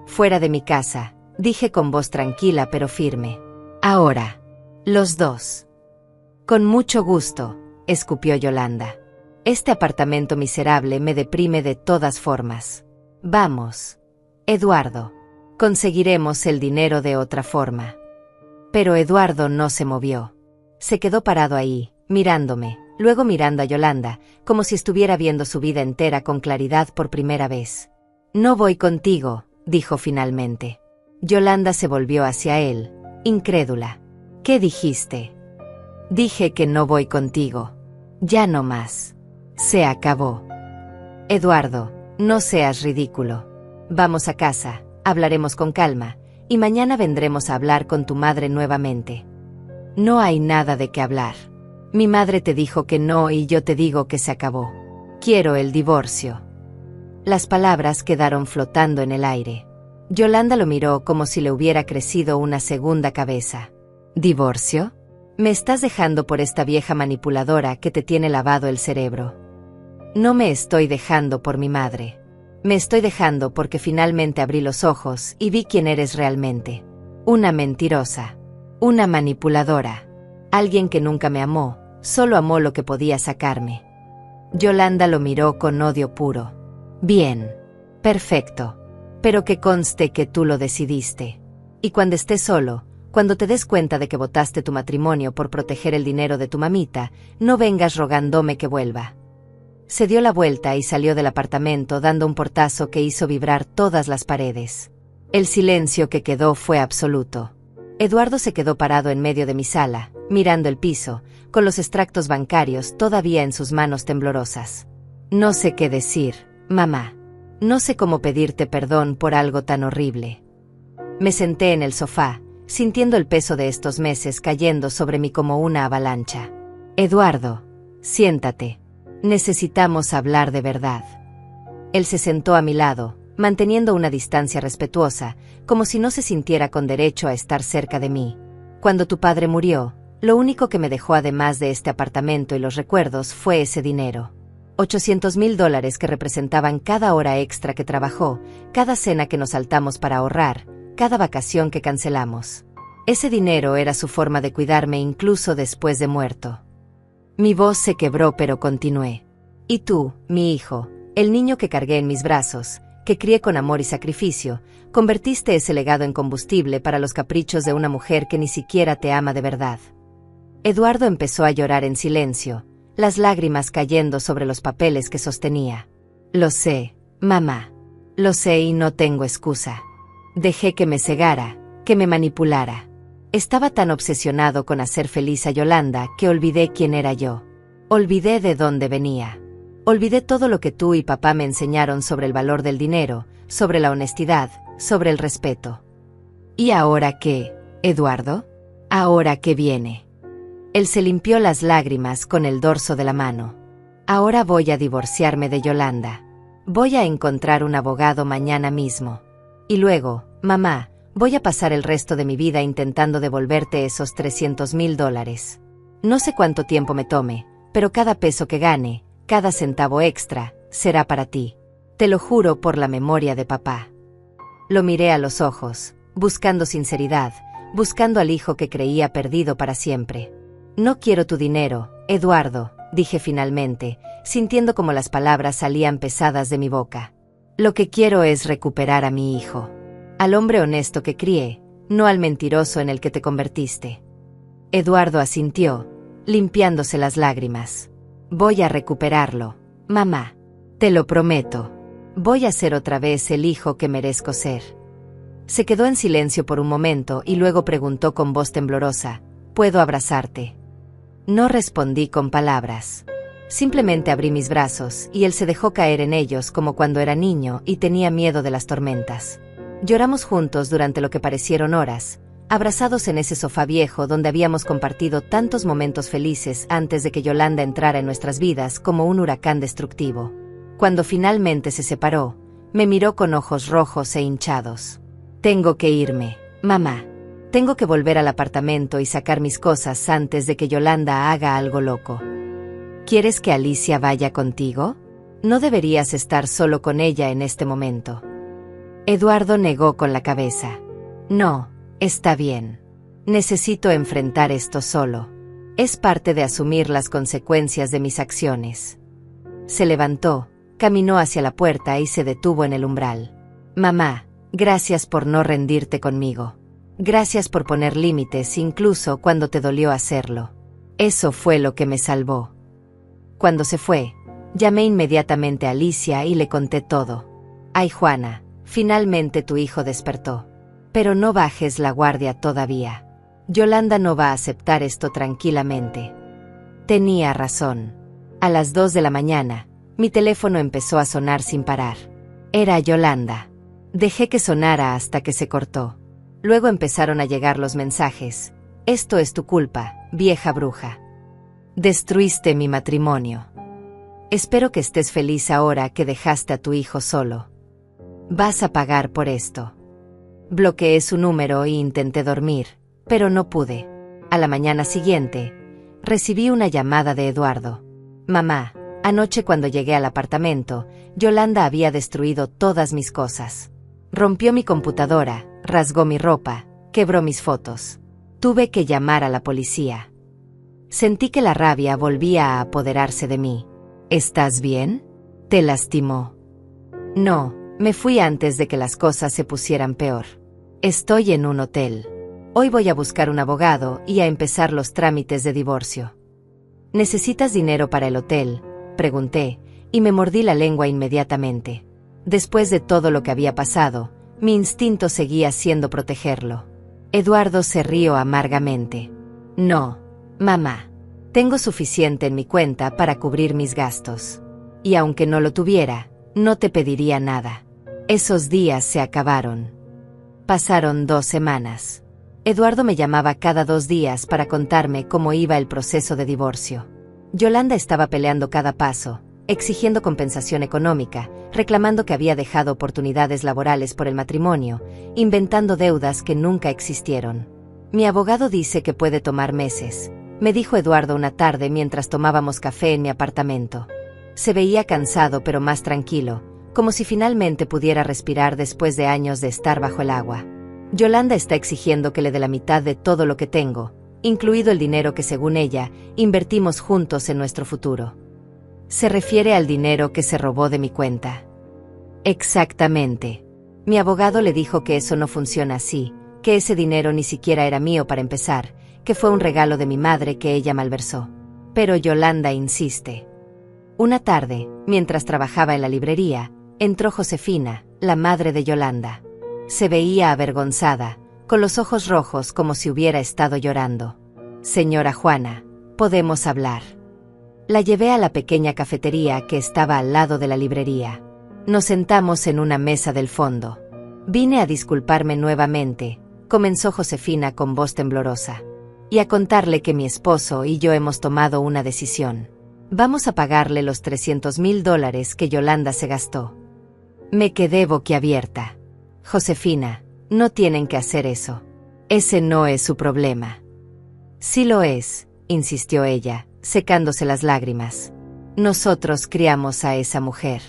Speaker 1: Fuera de mi casa, dije con voz tranquila pero firme. Ahora, los dos. Con mucho gusto, escupió Yolanda. Este apartamento miserable me deprime de todas formas. Vamos, Eduardo. Conseguiremos el dinero de otra forma. Pero Eduardo no se movió. Se quedó parado ahí, mirándome, luego mirando a Yolanda, como si estuviera viendo su vida entera con claridad por primera vez. No voy contigo, dijo finalmente. Yolanda se volvió hacia él, incrédula. ¿Qué dijiste? Dije que no voy contigo. Ya no más. Se acabó. Eduardo, no seas ridículo. Vamos a casa, hablaremos con calma, y mañana vendremos a hablar con tu madre nuevamente. No hay nada de qué hablar. Mi madre te dijo que no y yo te digo que se acabó. Quiero el divorcio. Las palabras quedaron flotando en el aire. Yolanda lo miró como si le hubiera crecido una segunda cabeza. ¿Divorcio? Me estás dejando por esta vieja manipuladora que te tiene lavado el cerebro. No me estoy dejando por mi madre. Me estoy dejando porque finalmente abrí los ojos y vi quién eres realmente. Una mentirosa. Una manipuladora. Alguien que nunca me amó, solo amó lo que podía sacarme. Yolanda lo miró con odio puro. Bien. Perfecto. Pero que conste que tú lo decidiste. Y cuando estés solo, cuando te des cuenta de que botaste tu matrimonio por proteger el dinero de tu mamita, no vengas rogándome que vuelva. Se dio la vuelta y salió del apartamento dando un portazo que hizo vibrar todas las paredes. El silencio que quedó fue absoluto. Eduardo se quedó parado en medio de mi sala, mirando el piso, con los extractos bancarios todavía en sus manos temblorosas. No sé qué decir, mamá. No sé cómo pedirte perdón por algo tan horrible. Me senté en el sofá, sintiendo el peso de estos meses cayendo sobre mí como una avalancha. Eduardo, siéntate. Necesitamos hablar de verdad. Él se sentó a mi lado, manteniendo una distancia respetuosa, como si no se sintiera con derecho a estar cerca de mí. Cuando tu padre murió, lo único que me dejó además de este apartamento y los recuerdos fue ese dinero. $800,000 que representaban cada hora extra que trabajó, cada cena que nos saltamos para ahorrar, cada vacación que cancelamos. Ese dinero era su forma de cuidarme incluso después de muerto. Mi voz se quebró pero continué. Y tú, mi hijo, el niño que cargué en mis brazos, que crié con amor y sacrificio, convertiste ese legado en combustible para los caprichos de una mujer que ni siquiera te ama de verdad. Eduardo empezó a llorar en silencio, las lágrimas cayendo sobre los papeles que sostenía. Lo sé, mamá. Lo sé y no tengo excusa. Dejé que me cegara, que me manipulara. Estaba tan obsesionado con hacer feliz a Yolanda que olvidé quién era yo. Olvidé de dónde venía. Olvidé todo lo que tú y papá me enseñaron sobre el valor del dinero, sobre la honestidad, sobre el respeto. ¿Y ahora qué, Eduardo? ¿Ahora qué viene? Él se limpió las lágrimas con el dorso de la mano. Ahora voy a divorciarme de Yolanda. Voy a encontrar un abogado mañana mismo. Y luego, mamá, voy a pasar el resto de mi vida intentando devolverte esos $300,000. No sé cuánto tiempo me tome, pero cada peso que gane, cada centavo extra, será para ti. Te lo juro por la memoria de papá. Lo miré a los ojos, buscando sinceridad, buscando al hijo que creía perdido para siempre. No quiero tu dinero, Eduardo, dije finalmente, sintiendo como las palabras salían pesadas de mi boca. Lo que quiero es recuperar a mi hijo. Al hombre honesto que crié, no al mentiroso en el que te convertiste. Eduardo asintió, limpiándose las lágrimas. Voy a recuperarlo, mamá. Te lo prometo. Voy a ser otra vez el hijo que merezco ser. Se quedó en silencio por un momento y luego preguntó con voz temblorosa, ¿puedo abrazarte? No respondí con palabras. Simplemente abrí mis brazos y él se dejó caer en ellos como cuando era niño y tenía miedo de las tormentas. Lloramos juntos durante lo que parecieron horas, abrazados en ese sofá viejo donde habíamos compartido tantos momentos felices antes de que Yolanda entrara en nuestras vidas como un huracán destructivo. Cuando finalmente se separó, me miró con ojos rojos e hinchados. Tengo que irme, mamá. Tengo que volver al apartamento y sacar mis cosas antes de que Yolanda haga algo loco. ¿Quieres que Alicia vaya contigo? No deberías estar solo con ella en este momento. Eduardo negó con la cabeza. No, está bien. Necesito enfrentar esto solo. Es parte de asumir las consecuencias de mis acciones. Se levantó, caminó hacia la puerta y se detuvo en el umbral. Mamá, gracias por no rendirte conmigo. Gracias por poner límites incluso cuando te dolió hacerlo. Eso fue lo que me salvó. Cuando se fue, llamé inmediatamente a Alicia y le conté todo. Ay, Juana, finalmente tu hijo despertó. Pero no bajes la guardia todavía. Yolanda no va a aceptar esto tranquilamente. Tenía razón. A las 2 de la mañana, mi teléfono empezó a sonar sin parar. Era Yolanda. Dejé que sonara hasta que se cortó. Luego empezaron a llegar los mensajes. Esto es tu culpa, vieja bruja. Destruiste mi matrimonio. Espero que estés feliz ahora que dejaste a tu hijo solo. Vas a pagar por esto. Bloqueé su número e intenté dormir, pero no pude. A la mañana siguiente, recibí una llamada de Eduardo. Mamá, anoche cuando llegué al apartamento, Yolanda había destruido todas mis cosas. Rompió mi computadora, rasgó mi ropa, quebró mis fotos. Tuve que llamar a la policía. Sentí que la rabia volvía a apoderarse de mí. ¿Estás bien? ¿Te lastimó? No, me fui antes de que las cosas se pusieran peor. Estoy en un hotel. Hoy voy a buscar un abogado y a empezar los trámites de divorcio. ¿Necesitas dinero para el hotel?, pregunté, y me mordí la lengua inmediatamente. Después de todo lo que había pasado, mi instinto seguía siendo protegerlo. Eduardo se rió amargamente. No, mamá. Tengo suficiente en mi cuenta para cubrir mis gastos. Y aunque no lo tuviera, no te pediría nada. Esos días se acabaron. Pasaron 2 semanas. Eduardo me llamaba cada 2 días para contarme cómo iba el proceso de divorcio. Yolanda estaba peleando cada paso, exigiendo compensación económica, reclamando que había dejado oportunidades laborales por el matrimonio, inventando deudas que nunca existieron. Mi abogado dice que puede tomar meses, me dijo Eduardo una tarde mientras tomábamos café en mi apartamento. Se veía cansado pero más tranquilo, como si finalmente pudiera respirar después de años de estar bajo el agua. Yolanda está exigiendo que le dé la mitad de todo lo que tengo, incluido el dinero que según ella, invertimos juntos en nuestro futuro. Se refiere al dinero que se robó de mi cuenta. Exactamente. Mi abogado le dijo que eso no funciona así, que ese dinero ni siquiera era mío para empezar, que fue un regalo de mi madre que ella malversó. Pero Yolanda insiste. Una tarde, mientras trabajaba en la librería, entró Josefina, la madre de Yolanda. Se veía avergonzada, con los ojos rojos como si hubiera estado llorando. Señora Juana, ¿podemos hablar? La llevé a la pequeña cafetería que estaba al lado de la librería. Nos sentamos en una mesa del fondo. Vine a disculparme nuevamente, comenzó Josefina con voz temblorosa. y a contarle que mi esposo y yo hemos tomado una decisión. Vamos a pagarle los $300,000 que Yolanda se gastó. Me quedé boquiabierta. Josefina, no tienen que hacer eso. Ese no es su problema. Sí lo es, insistió ella, secándose las lágrimas. Nosotros criamos a esa mujer.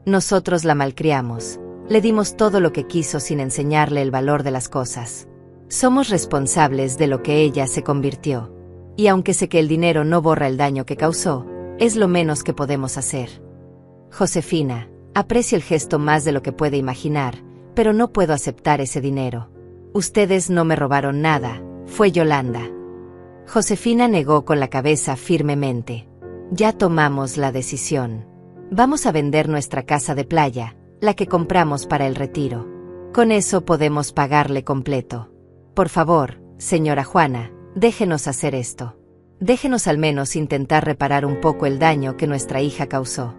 Speaker 1: Nosotros la malcriamos. Le dimos todo lo que quiso sin enseñarle el valor de las cosas. Somos responsables de lo que ella se convirtió. Y aunque sé que el dinero no borra el daño que causó, es lo menos que podemos hacer. Josefina, aprecio el gesto más de lo que puede imaginar, pero no puedo aceptar ese dinero. Ustedes no me robaron nada, fue Yolanda. Josefina negó con la cabeza firmemente. Ya tomamos la decisión. Vamos a vender nuestra casa de playa, la que compramos para el retiro. Con eso podemos pagarle completo. Por favor, señora Juana, déjenos hacer esto. Déjenos al menos intentar reparar un poco el daño que nuestra hija causó.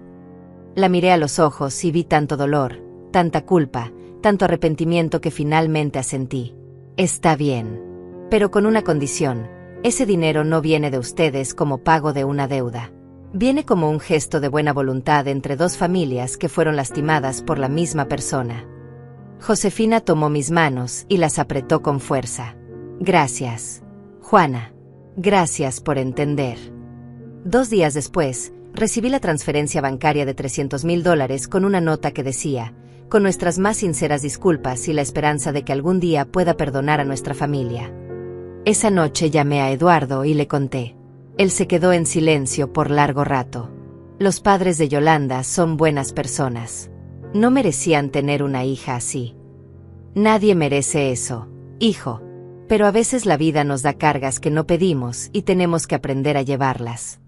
Speaker 1: La miré a los ojos y vi tanto dolor, tanta culpa, tanto arrepentimiento que finalmente asentí. Está bien. Pero con una condición: ese dinero no viene de ustedes como pago de una deuda. Viene como un gesto de buena voluntad entre dos familias que fueron lastimadas por la misma persona. Josefina tomó mis manos y las apretó con fuerza. Gracias, Juana. Gracias por entender. 2 días después, recibí la transferencia bancaria de $300,000 con una nota que decía: con nuestras más sinceras disculpas y la esperanza de que algún día pueda perdonar a nuestra familia. Esa noche llamé a Eduardo y le conté. Él se quedó en silencio por largo rato. Los padres de Yolanda son buenas personas. No merecían tener una hija así. Nadie merece eso, hijo. Pero a veces la vida nos da cargas que no pedimos y tenemos que aprender a llevarlas.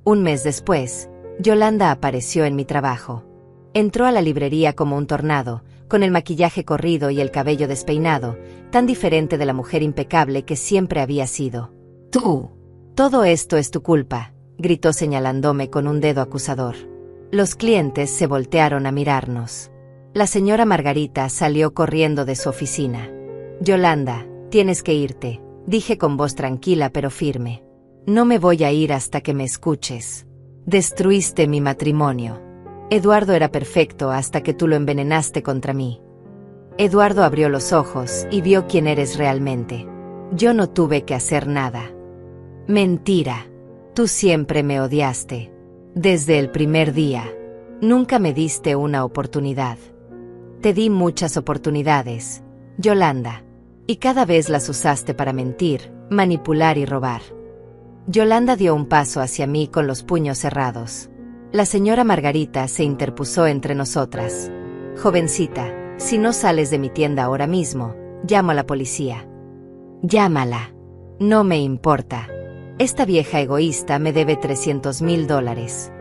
Speaker 1: Un mes después, Yolanda apareció en mi trabajo. Entró a la librería como un tornado, con el maquillaje corrido y el cabello despeinado, tan diferente de la mujer impecable que siempre había sido. ¡Tú! Todo esto es tu culpa, gritó señalándome con un dedo acusador. Los clientes se voltearon a mirarnos. La señora Margarita salió corriendo de su oficina. Yolanda, tienes que irte, dije con voz tranquila pero firme. No me voy a ir hasta que me escuches. Destruiste mi matrimonio. Eduardo era perfecto hasta que tú lo envenenaste contra mí. Eduardo abrió los ojos y vio quién eres realmente. Yo no tuve que hacer nada. Mentira. Tú siempre me odiaste. Desde el primer día. Nunca me diste una oportunidad. Te di muchas oportunidades, Yolanda. Y cada vez las usaste para mentir, manipular y robar. Yolanda dio un paso hacia mí con los puños cerrados. La señora Margarita se interpuso entre nosotras. Jovencita, si no sales de mi tienda ahora mismo, llamo a la policía. Llámala. No me importa. Esta vieja egoísta me debe $300,000.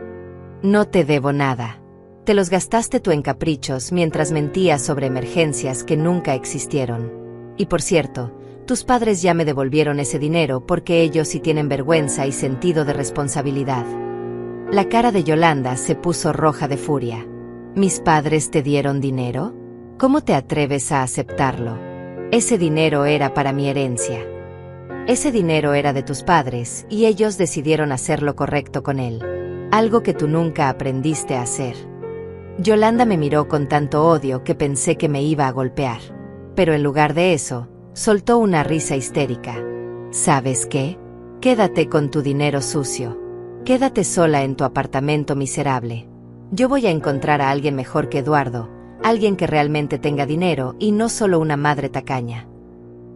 Speaker 1: No te debo nada. Te los gastaste tú en caprichos mientras mentías sobre emergencias que nunca existieron. Y por cierto, tus padres ya me devolvieron ese dinero porque ellos sí tienen vergüenza y sentido de responsabilidad. La cara de Yolanda se puso roja de furia. ¿Mis padres te dieron dinero? ¿Cómo te atreves a aceptarlo? Ese dinero era para mi herencia. Ese dinero era de tus padres y ellos decidieron hacer lo correcto con él. Algo que tú nunca aprendiste a hacer. Yolanda me miró con tanto odio que pensé que me iba a golpear. Pero en lugar de eso, soltó una risa histérica. ¿Sabes qué? Quédate con tu dinero sucio. Quédate sola en tu apartamento miserable. Yo voy a encontrar a alguien mejor que Eduardo, alguien que realmente tenga dinero y no solo una madre tacaña.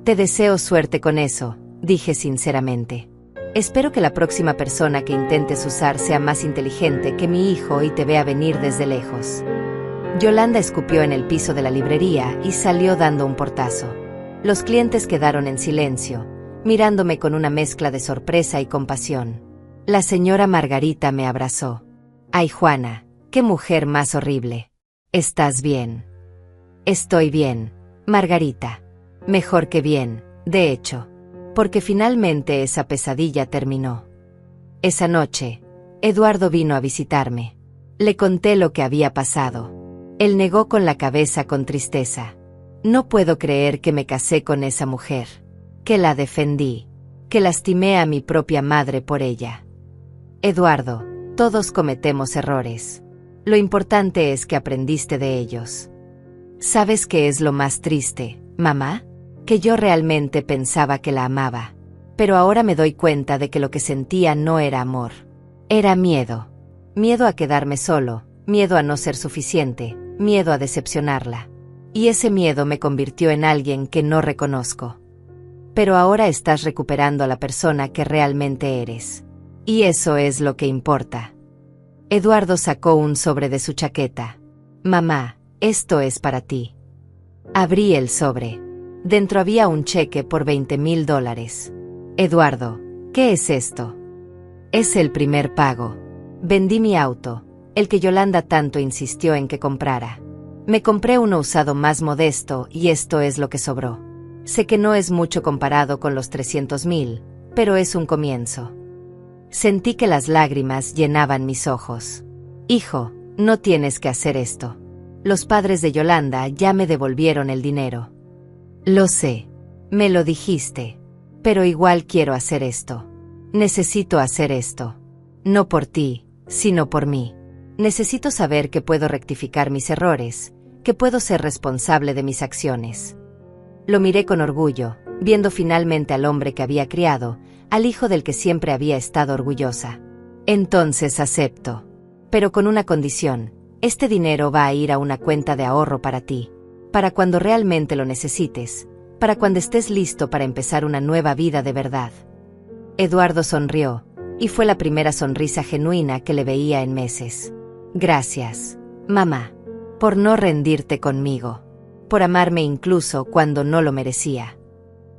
Speaker 1: Te deseo suerte con eso, dije sinceramente. Espero que la próxima persona que intentes usar sea más inteligente que mi hijo y te vea venir desde lejos. Yolanda escupió en el piso de la librería y salió dando un portazo. Los clientes quedaron en silencio, mirándome con una mezcla de sorpresa y compasión. La señora Margarita me abrazó. Ay, Juana, qué mujer más horrible. ¿Estás bien? Estoy bien, Margarita. Mejor que bien, de hecho, porque finalmente esa pesadilla terminó. Esa noche, Eduardo vino a visitarme. Le conté lo que había pasado. Él negó con la cabeza con tristeza. No puedo creer que me casé con esa mujer. Que la defendí. que lastimé a mi propia madre por ella. Eduardo, todos cometemos errores. Lo importante es que aprendiste de ellos. ¿Sabes qué es lo más triste, mamá? Que yo realmente pensaba que la amaba. Pero ahora me doy cuenta de que lo que sentía no era amor. Era miedo. Miedo a quedarme solo, miedo a no ser suficiente, miedo a decepcionarla. Y ese miedo me convirtió en alguien que no reconozco. Pero ahora estás recuperando a la persona que realmente eres. Y eso es lo que importa. Eduardo sacó un sobre de su chaqueta. Mamá, esto es para ti. Abrí el sobre. Dentro había un cheque por $20,000. Eduardo, ¿qué es esto? Es el primer pago. Vendí mi auto, el que Yolanda tanto insistió en que comprara. Me compré uno usado más modesto y esto es lo que sobró. Sé que no es mucho comparado con los 300,000, pero es un comienzo. Sentí que las lágrimas llenaban mis ojos. Hijo, no tienes que hacer esto. Los padres de Yolanda ya me devolvieron el dinero. Lo sé. Me lo dijiste. Pero igual quiero hacer esto. Necesito hacer esto. No por ti, sino por mí. Necesito saber que puedo rectificar mis errores, que puedo ser responsable de mis acciones. Lo miré con orgullo, viendo finalmente al hombre que había criado, al hijo del que siempre había estado orgullosa. Entonces acepto. Pero con una condición. Este dinero va a ir a una cuenta de ahorro para ti. Para cuando realmente lo necesites. Para cuando estés listo para empezar una nueva vida de verdad. Eduardo sonrió, y fue la primera sonrisa genuina que le veía en meses. Gracias, mamá, por no rendirte conmigo, por amarme incluso cuando no lo merecía.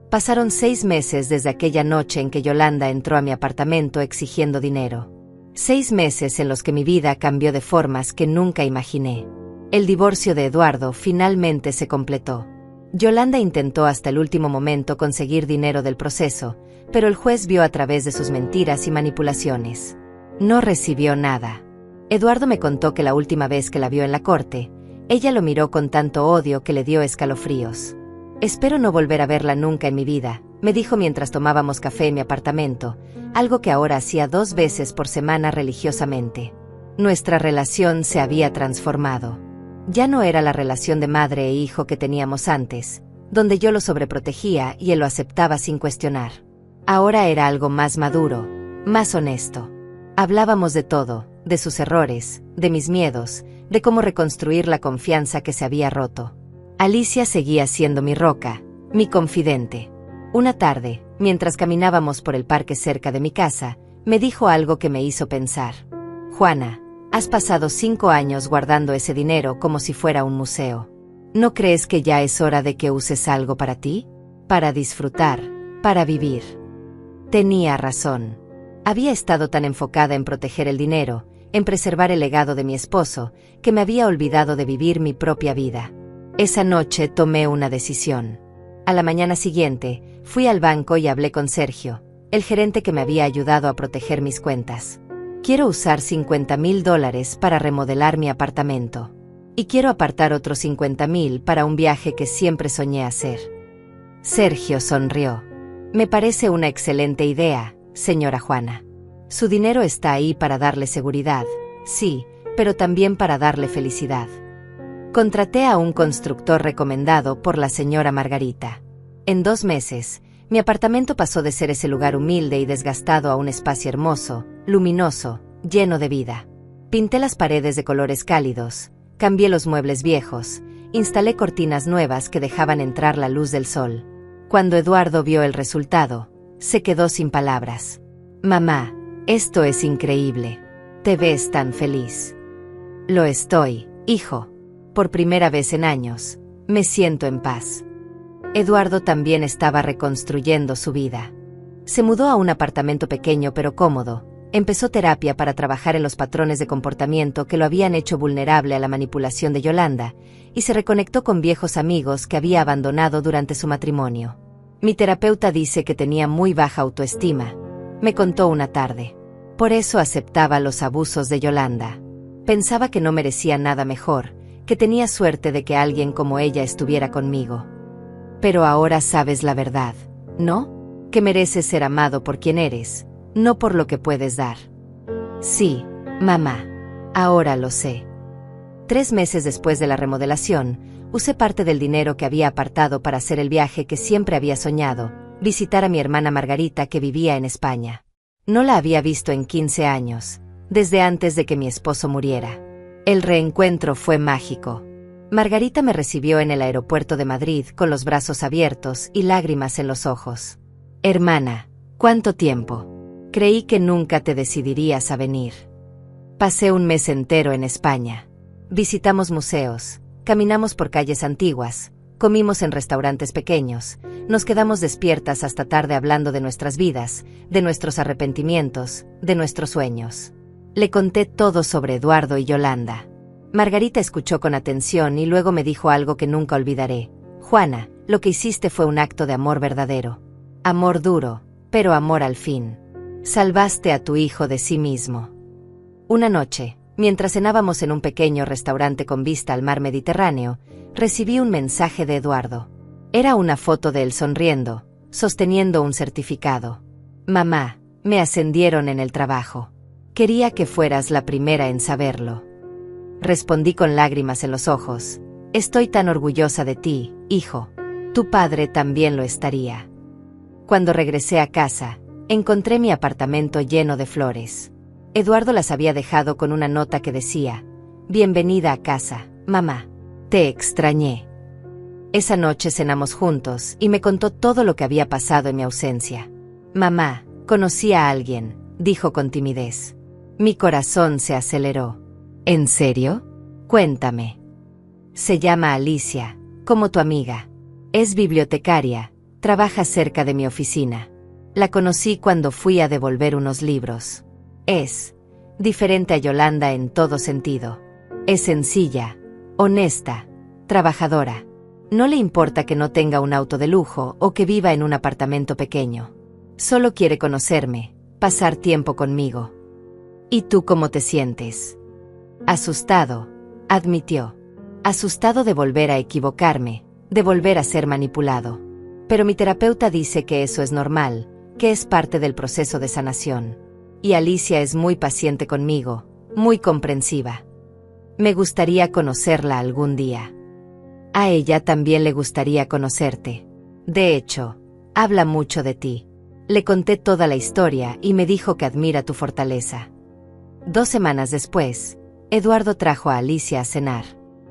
Speaker 1: Pasaron 6 meses desde aquella noche en que Yolanda entró a mi apartamento exigiendo dinero. 6 meses en los que mi vida cambió de formas que nunca imaginé. El divorcio de Eduardo finalmente se completó. Yolanda intentó hasta el último momento conseguir dinero del proceso, pero el juez vio a través de sus mentiras y manipulaciones. No recibió nada. Eduardo me contó que la última vez que la vio en la corte, ella lo miró con tanto odio que le dio escalofríos. Espero no volver a verla nunca en mi vida, me dijo mientras tomábamos café en mi apartamento, algo que ahora hacía 2 veces por semana religiosamente. Nuestra relación se había transformado. Ya no era la relación de madre e hijo que teníamos antes, donde yo lo sobreprotegía y él lo aceptaba sin cuestionar. Ahora era algo más maduro, más honesto. Hablábamos de todo, de sus errores, de mis miedos, de cómo reconstruir la confianza que se había roto. Alicia seguía siendo mi roca, mi confidente. Una tarde, mientras caminábamos por el parque cerca de mi casa, me dijo algo que me hizo pensar. Juana, has pasado 5 años guardando ese dinero como si fuera un museo. ¿No crees que ya es hora de que uses algo para ti? Para disfrutar, para vivir. Tenía razón. Había estado tan enfocada en proteger el dinero, en preservar el legado de mi esposo, que me había olvidado de vivir mi propia vida. Esa noche tomé una decisión. A la mañana siguiente, fui al banco y hablé con Sergio, el gerente que me había ayudado a proteger mis cuentas. Quiero usar $50,000 para remodelar mi apartamento. Y quiero apartar otros 50,000 para un viaje que siempre soñé hacer. Sergio sonrió. Me parece una excelente idea, señora Juana. Su dinero está ahí para darle seguridad, sí, pero también para darle felicidad. Contraté a un constructor recomendado por la señora Margarita. En 2 meses, mi apartamento pasó de ser ese lugar humilde y desgastado a un espacio hermoso, luminoso, lleno de vida. Pinté las paredes de colores cálidos, cambié los muebles viejos, instalé cortinas nuevas que dejaban entrar la luz del sol. Cuando Eduardo vio el resultado, se quedó sin palabras. Mamá, esto es increíble. Te ves tan feliz. Lo estoy, hijo. Por primera vez en años, me siento en paz. Eduardo también estaba reconstruyendo su vida. Se mudó a un apartamento pequeño pero cómodo, empezó terapia para trabajar en los patrones de comportamiento que lo habían hecho vulnerable a la manipulación de Yolanda, y se reconectó con viejos amigos que había abandonado durante su matrimonio. Mi terapeuta dice que tenía muy baja autoestima, me contó una tarde. Por eso aceptaba los abusos de Yolanda. Pensaba que no merecía nada mejor, que tenía suerte de que alguien como ella estuviera conmigo. Pero ahora sabes la verdad, ¿no? que mereces ser amado por quien eres, no por lo que puedes dar. Sí, mamá. Ahora lo sé. 3 meses después de la remodelación, usé parte del dinero que había apartado para hacer el viaje que siempre había soñado, visitar a mi hermana Margarita que vivía en España. No la había visto en 15 años, desde antes de que mi esposo muriera. El reencuentro fue mágico. Margarita me recibió en el aeropuerto de Madrid con los brazos abiertos y lágrimas en los ojos. Hermana, ¿cuánto tiempo? Creí que nunca te decidirías a venir. Pasé un mes entero en España. Visitamos museos, caminamos por calles antiguas, comimos en restaurantes pequeños, nos quedamos despiertas hasta tarde hablando de nuestras vidas, de nuestros arrepentimientos, de nuestros sueños. Le conté todo sobre Eduardo y Yolanda. Margarita escuchó con atención y luego me dijo algo que nunca olvidaré. Juana, lo que hiciste fue un acto de amor verdadero. Amor duro, pero amor al fin. Salvaste a tu hijo de sí mismo. Una noche, mientras cenábamos en un pequeño restaurante con vista al mar Mediterráneo, recibí un mensaje de Eduardo. Era una foto de él sonriendo, sosteniendo un certificado. Mamá, me ascendieron en el trabajo. Quería que fueras la primera en saberlo. Respondí con lágrimas en los ojos. Estoy tan orgullosa de ti, hijo. Tu padre también lo estaría. Cuando regresé a casa, encontré mi apartamento lleno de flores. Eduardo las había dejado con una nota que decía: Bienvenida a casa, mamá. Te extrañé. Esa noche cenamos juntos y me contó todo lo que había pasado en mi ausencia. Mamá, conocí a alguien, dijo con timidez. Mi corazón se aceleró. ¿En serio? Cuéntame. Se llama Alicia, como tu amiga. Es bibliotecaria, trabaja cerca de mi oficina. La conocí cuando fui a devolver unos libros. Es diferente a Yolanda en todo sentido. Es sencilla, honesta, trabajadora. No le importa que no tenga un auto de lujo o que viva en un apartamento pequeño. Solo quiere conocerme, pasar tiempo conmigo. ¿Y tú cómo te sientes? Asustado, admitió. Asustado de volver a equivocarme, de volver a ser manipulado. Pero mi terapeuta dice que eso es normal, que es parte del proceso de sanación. Y Alicia es muy paciente conmigo, muy comprensiva. Me gustaría conocerla algún día. A ella también le gustaría conocerte. De hecho, habla mucho de ti. Le conté toda la historia y me dijo que admira tu fortaleza. 2 semanas después, Eduardo trajo a Alicia a cenar.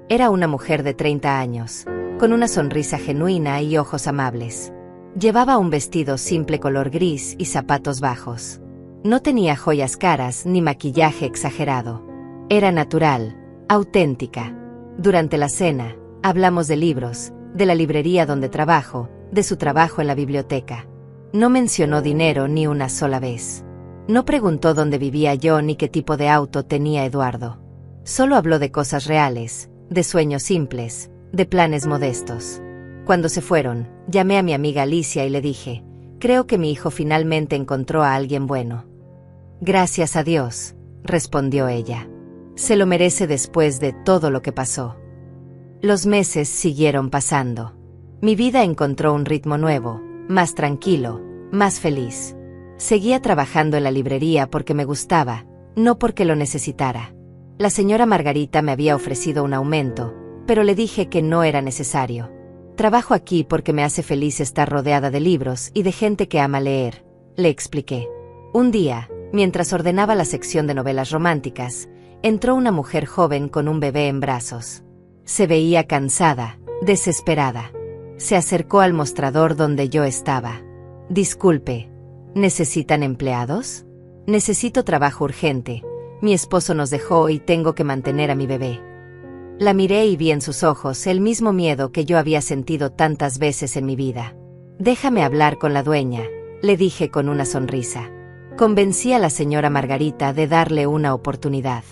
Speaker 1: Era una mujer de 30 años, con una sonrisa genuina y ojos amables. Llevaba un vestido simple color gris y zapatos bajos. No tenía joyas caras ni maquillaje exagerado. Era natural, auténtica. Durante la cena, hablamos de libros, de la librería donde trabajo, de su trabajo en la biblioteca. No mencionó dinero ni una sola vez. No preguntó dónde vivía yo ni qué tipo de auto tenía Eduardo. Solo habló de cosas reales, de sueños simples, de planes modestos. Cuando se fueron, llamé a mi amiga Alicia y le dije: creo que mi hijo finalmente encontró a alguien bueno. Gracias a Dios, respondió ella. Se lo merece después de todo lo que pasó. Los meses siguieron pasando. Mi vida encontró un ritmo nuevo, más tranquilo, más feliz. Seguía trabajando en la librería porque me gustaba, no porque lo necesitara. La señora Margarita me había ofrecido un aumento, pero le dije que no era necesario. Trabajo aquí porque me hace feliz estar rodeada de libros y de gente que ama leer, le expliqué. Un día, mientras ordenaba la sección de novelas románticas, entró una mujer joven con un bebé en brazos. Se veía cansada, desesperada. Se acercó al mostrador donde yo estaba. Disculpe, ¿necesitan empleados? Necesito trabajo urgente. Mi esposo nos dejó y tengo que mantener a mi bebé. La miré y vi en sus ojos el mismo miedo que yo había sentido tantas veces en mi vida. Déjame hablar con la dueña, le dije con una sonrisa. Convencí a la señora Margarita de darle una oportunidad.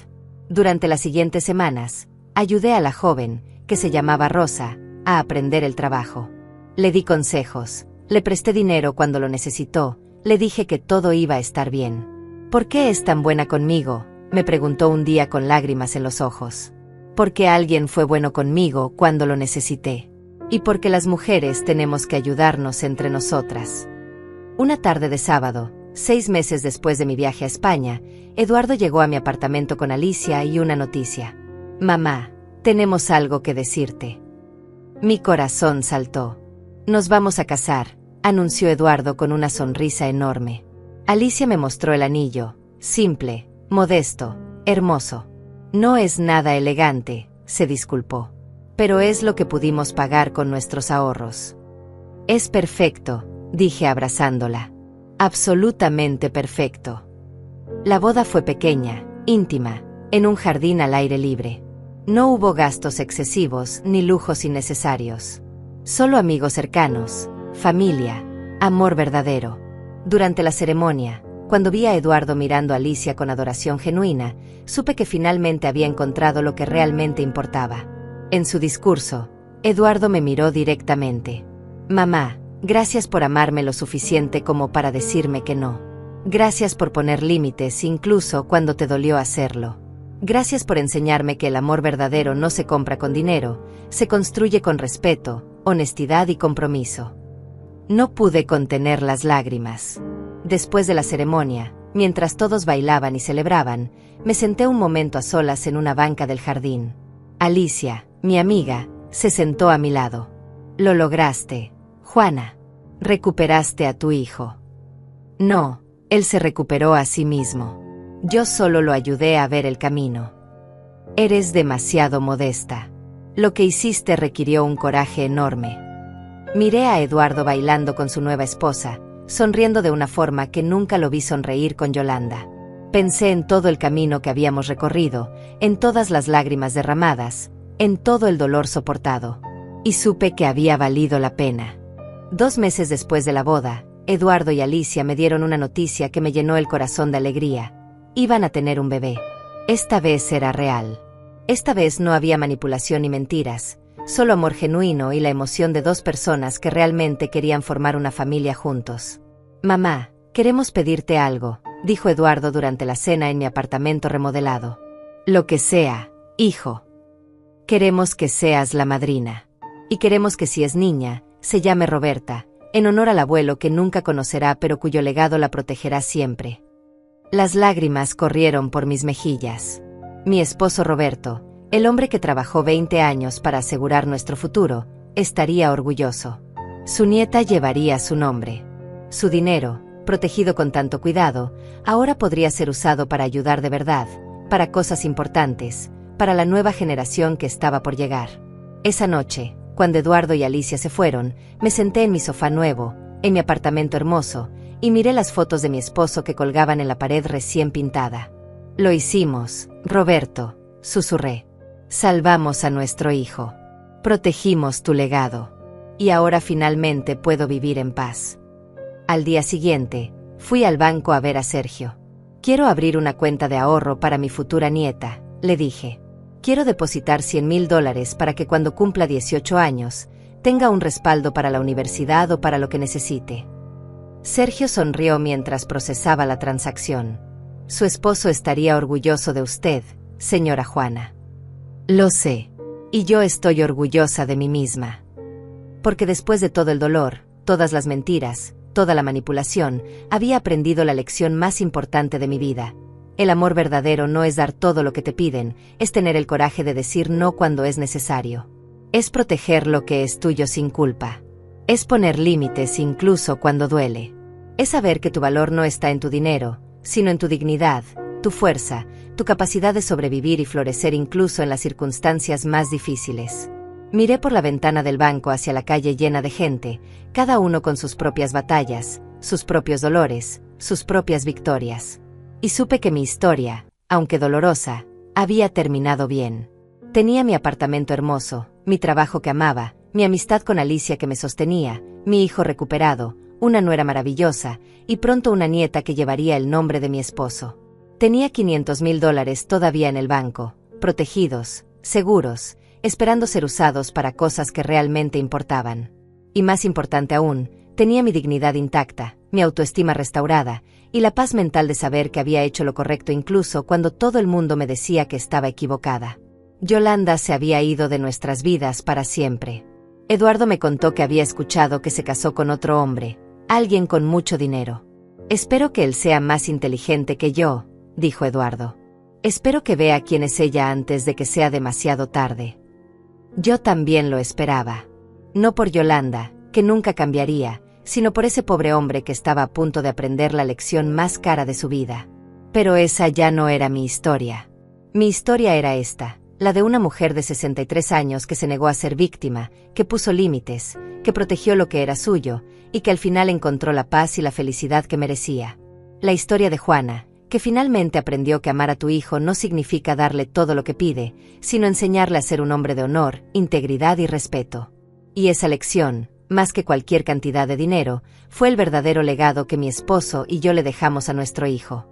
Speaker 1: Durante las siguientes semanas, ayudé a la joven, que se llamaba Rosa, a aprender el trabajo. Le di consejos, le presté dinero cuando lo necesitó, le dije que todo iba a estar bien. ¿Por qué es tan buena conmigo?, me preguntó un día con lágrimas en los ojos. Porque alguien fue bueno conmigo cuando lo necesité. Y porque las mujeres tenemos que ayudarnos entre nosotras. Una tarde de sábado, 6 meses después de mi viaje a España, Eduardo llegó a mi apartamento con Alicia y una noticia. Mamá, tenemos algo que decirte. Mi corazón saltó. Nos vamos a casar, anunció Eduardo con una sonrisa enorme. Alicia me mostró el anillo, simple, modesto, hermoso. No es nada elegante, se disculpó. Pero es lo que pudimos pagar con nuestros ahorros. Es perfecto, dije abrazándola. Absolutamente perfecto. La boda fue pequeña, íntima, en un jardín al aire libre. No hubo gastos excesivos ni lujos innecesarios. Solo amigos cercanos, familia, amor verdadero. Durante la ceremonia, cuando vi a Eduardo mirando a Alicia con adoración genuina, supe que finalmente había encontrado lo que realmente importaba. En su discurso, Eduardo me miró directamente. Mamá, gracias por amarme lo suficiente como para decirme que no. Gracias por poner límites incluso cuando te dolió hacerlo. Gracias por enseñarme que el amor verdadero no se compra con dinero, se construye con respeto, honestidad y compromiso. No pude contener las lágrimas. Después de la ceremonia, mientras todos bailaban y celebraban, me senté un momento a solas en una banca del jardín. Alicia, mi amiga, se sentó a mi lado. Lo lograste, Juana. Recuperaste a tu hijo. No, él se recuperó a sí mismo. Yo solo lo ayudé a ver el camino. Eres demasiado modesta. Lo que hiciste requirió un coraje enorme. Miré a Eduardo bailando con su nueva esposa, sonriendo de una forma que nunca lo vi sonreír con Yolanda. Pensé en todo el camino que habíamos recorrido, en todas las lágrimas derramadas, en todo el dolor soportado. Y supe que había valido la pena. 2 meses después de la boda, Eduardo y Alicia me dieron una noticia que me llenó el corazón de alegría. Iban a tener un bebé. Esta vez era real. Esta vez no había manipulación ni mentiras, solo amor genuino y la emoción de 2 personas que realmente querían formar una familia juntos. Mamá, queremos pedirte algo, dijo Eduardo durante la cena en mi apartamento remodelado. Lo que sea, hijo. Queremos que seas la madrina. Y queremos que si es niña, se llame Roberta, en honor al abuelo que nunca conocerá pero cuyo legado la protegerá siempre. Las lágrimas corrieron por mis mejillas. Mi esposo Roberto, el hombre que trabajó 20 años para asegurar nuestro futuro, estaría orgulloso. Su nieta llevaría su nombre. Su dinero, protegido con tanto cuidado, ahora podría ser usado para ayudar de verdad, para cosas importantes, para la nueva generación que estaba por llegar. Esa noche, cuando Eduardo y Alicia se fueron, me senté en mi sofá nuevo, en mi apartamento hermoso, y miré las fotos de mi esposo que colgaban en la pared recién pintada. Lo hicimos, Roberto, susurré. Salvamos a nuestro hijo. Protegimos tu legado. Y ahora finalmente puedo vivir en paz. Al día siguiente, fui al banco a ver a Sergio. Quiero abrir una cuenta de ahorro para mi futura nieta, le dije. Quiero depositar $100,000 para que cuando cumpla 18 años, tenga un respaldo para la universidad o para lo que necesite. Sergio sonrió mientras procesaba la transacción. Su esposo estaría orgulloso de usted, señora Juana. Lo sé. Y yo estoy orgullosa de mí misma. Porque después de todo el dolor, todas las mentiras, toda la manipulación, había aprendido la lección más importante de mi vida. El amor verdadero no es dar todo lo que te piden, es tener el coraje de decir no cuando es necesario. Es proteger lo que es tuyo sin culpa. Es poner límites incluso cuando duele. Es saber que tu valor no está en tu dinero, sino en tu dignidad, tu fuerza, tu capacidad de sobrevivir y florecer incluso en las circunstancias más difíciles. Miré por la ventana del banco hacia la calle llena de gente, cada uno con sus propias batallas, sus propios dolores, sus propias victorias. Y supe que mi historia, aunque dolorosa, había terminado bien. Tenía mi apartamento hermoso, mi trabajo que amaba, mi amistad con Alicia que me sostenía, mi hijo recuperado, una nuera maravillosa, y pronto una nieta que llevaría el nombre de mi esposo. Tenía $500,000 todavía en el banco, protegidos, seguros, esperando ser usados para cosas que realmente importaban. Y más importante aún, tenía mi dignidad intacta, mi autoestima restaurada, y la paz mental de saber que había hecho lo correcto incluso cuando todo el mundo me decía que estaba equivocada. Yolanda se había ido de nuestras vidas para siempre. Eduardo me contó que había escuchado que se casó con otro hombre, Alguien con mucho dinero. Espero que él sea más inteligente que yo, dijo Eduardo. Espero que vea quién es ella antes de que sea demasiado tarde. Yo también lo esperaba. No por Yolanda, que nunca cambiaría, sino por ese pobre hombre que estaba a punto de aprender la lección más cara de su vida. Pero esa ya no era mi historia. Mi historia era esta, la de una mujer de 63 años que se negó a ser víctima, que puso límites, que protegió lo que era suyo, y que al final encontró la paz y la felicidad que merecía. La historia de Juana, que finalmente aprendió que amar a tu hijo no significa darle todo lo que pide, sino enseñarle a ser un hombre de honor, integridad y respeto. Y esa lección, más que cualquier cantidad de dinero, fue el verdadero legado que mi esposo y yo le dejamos a nuestro hijo.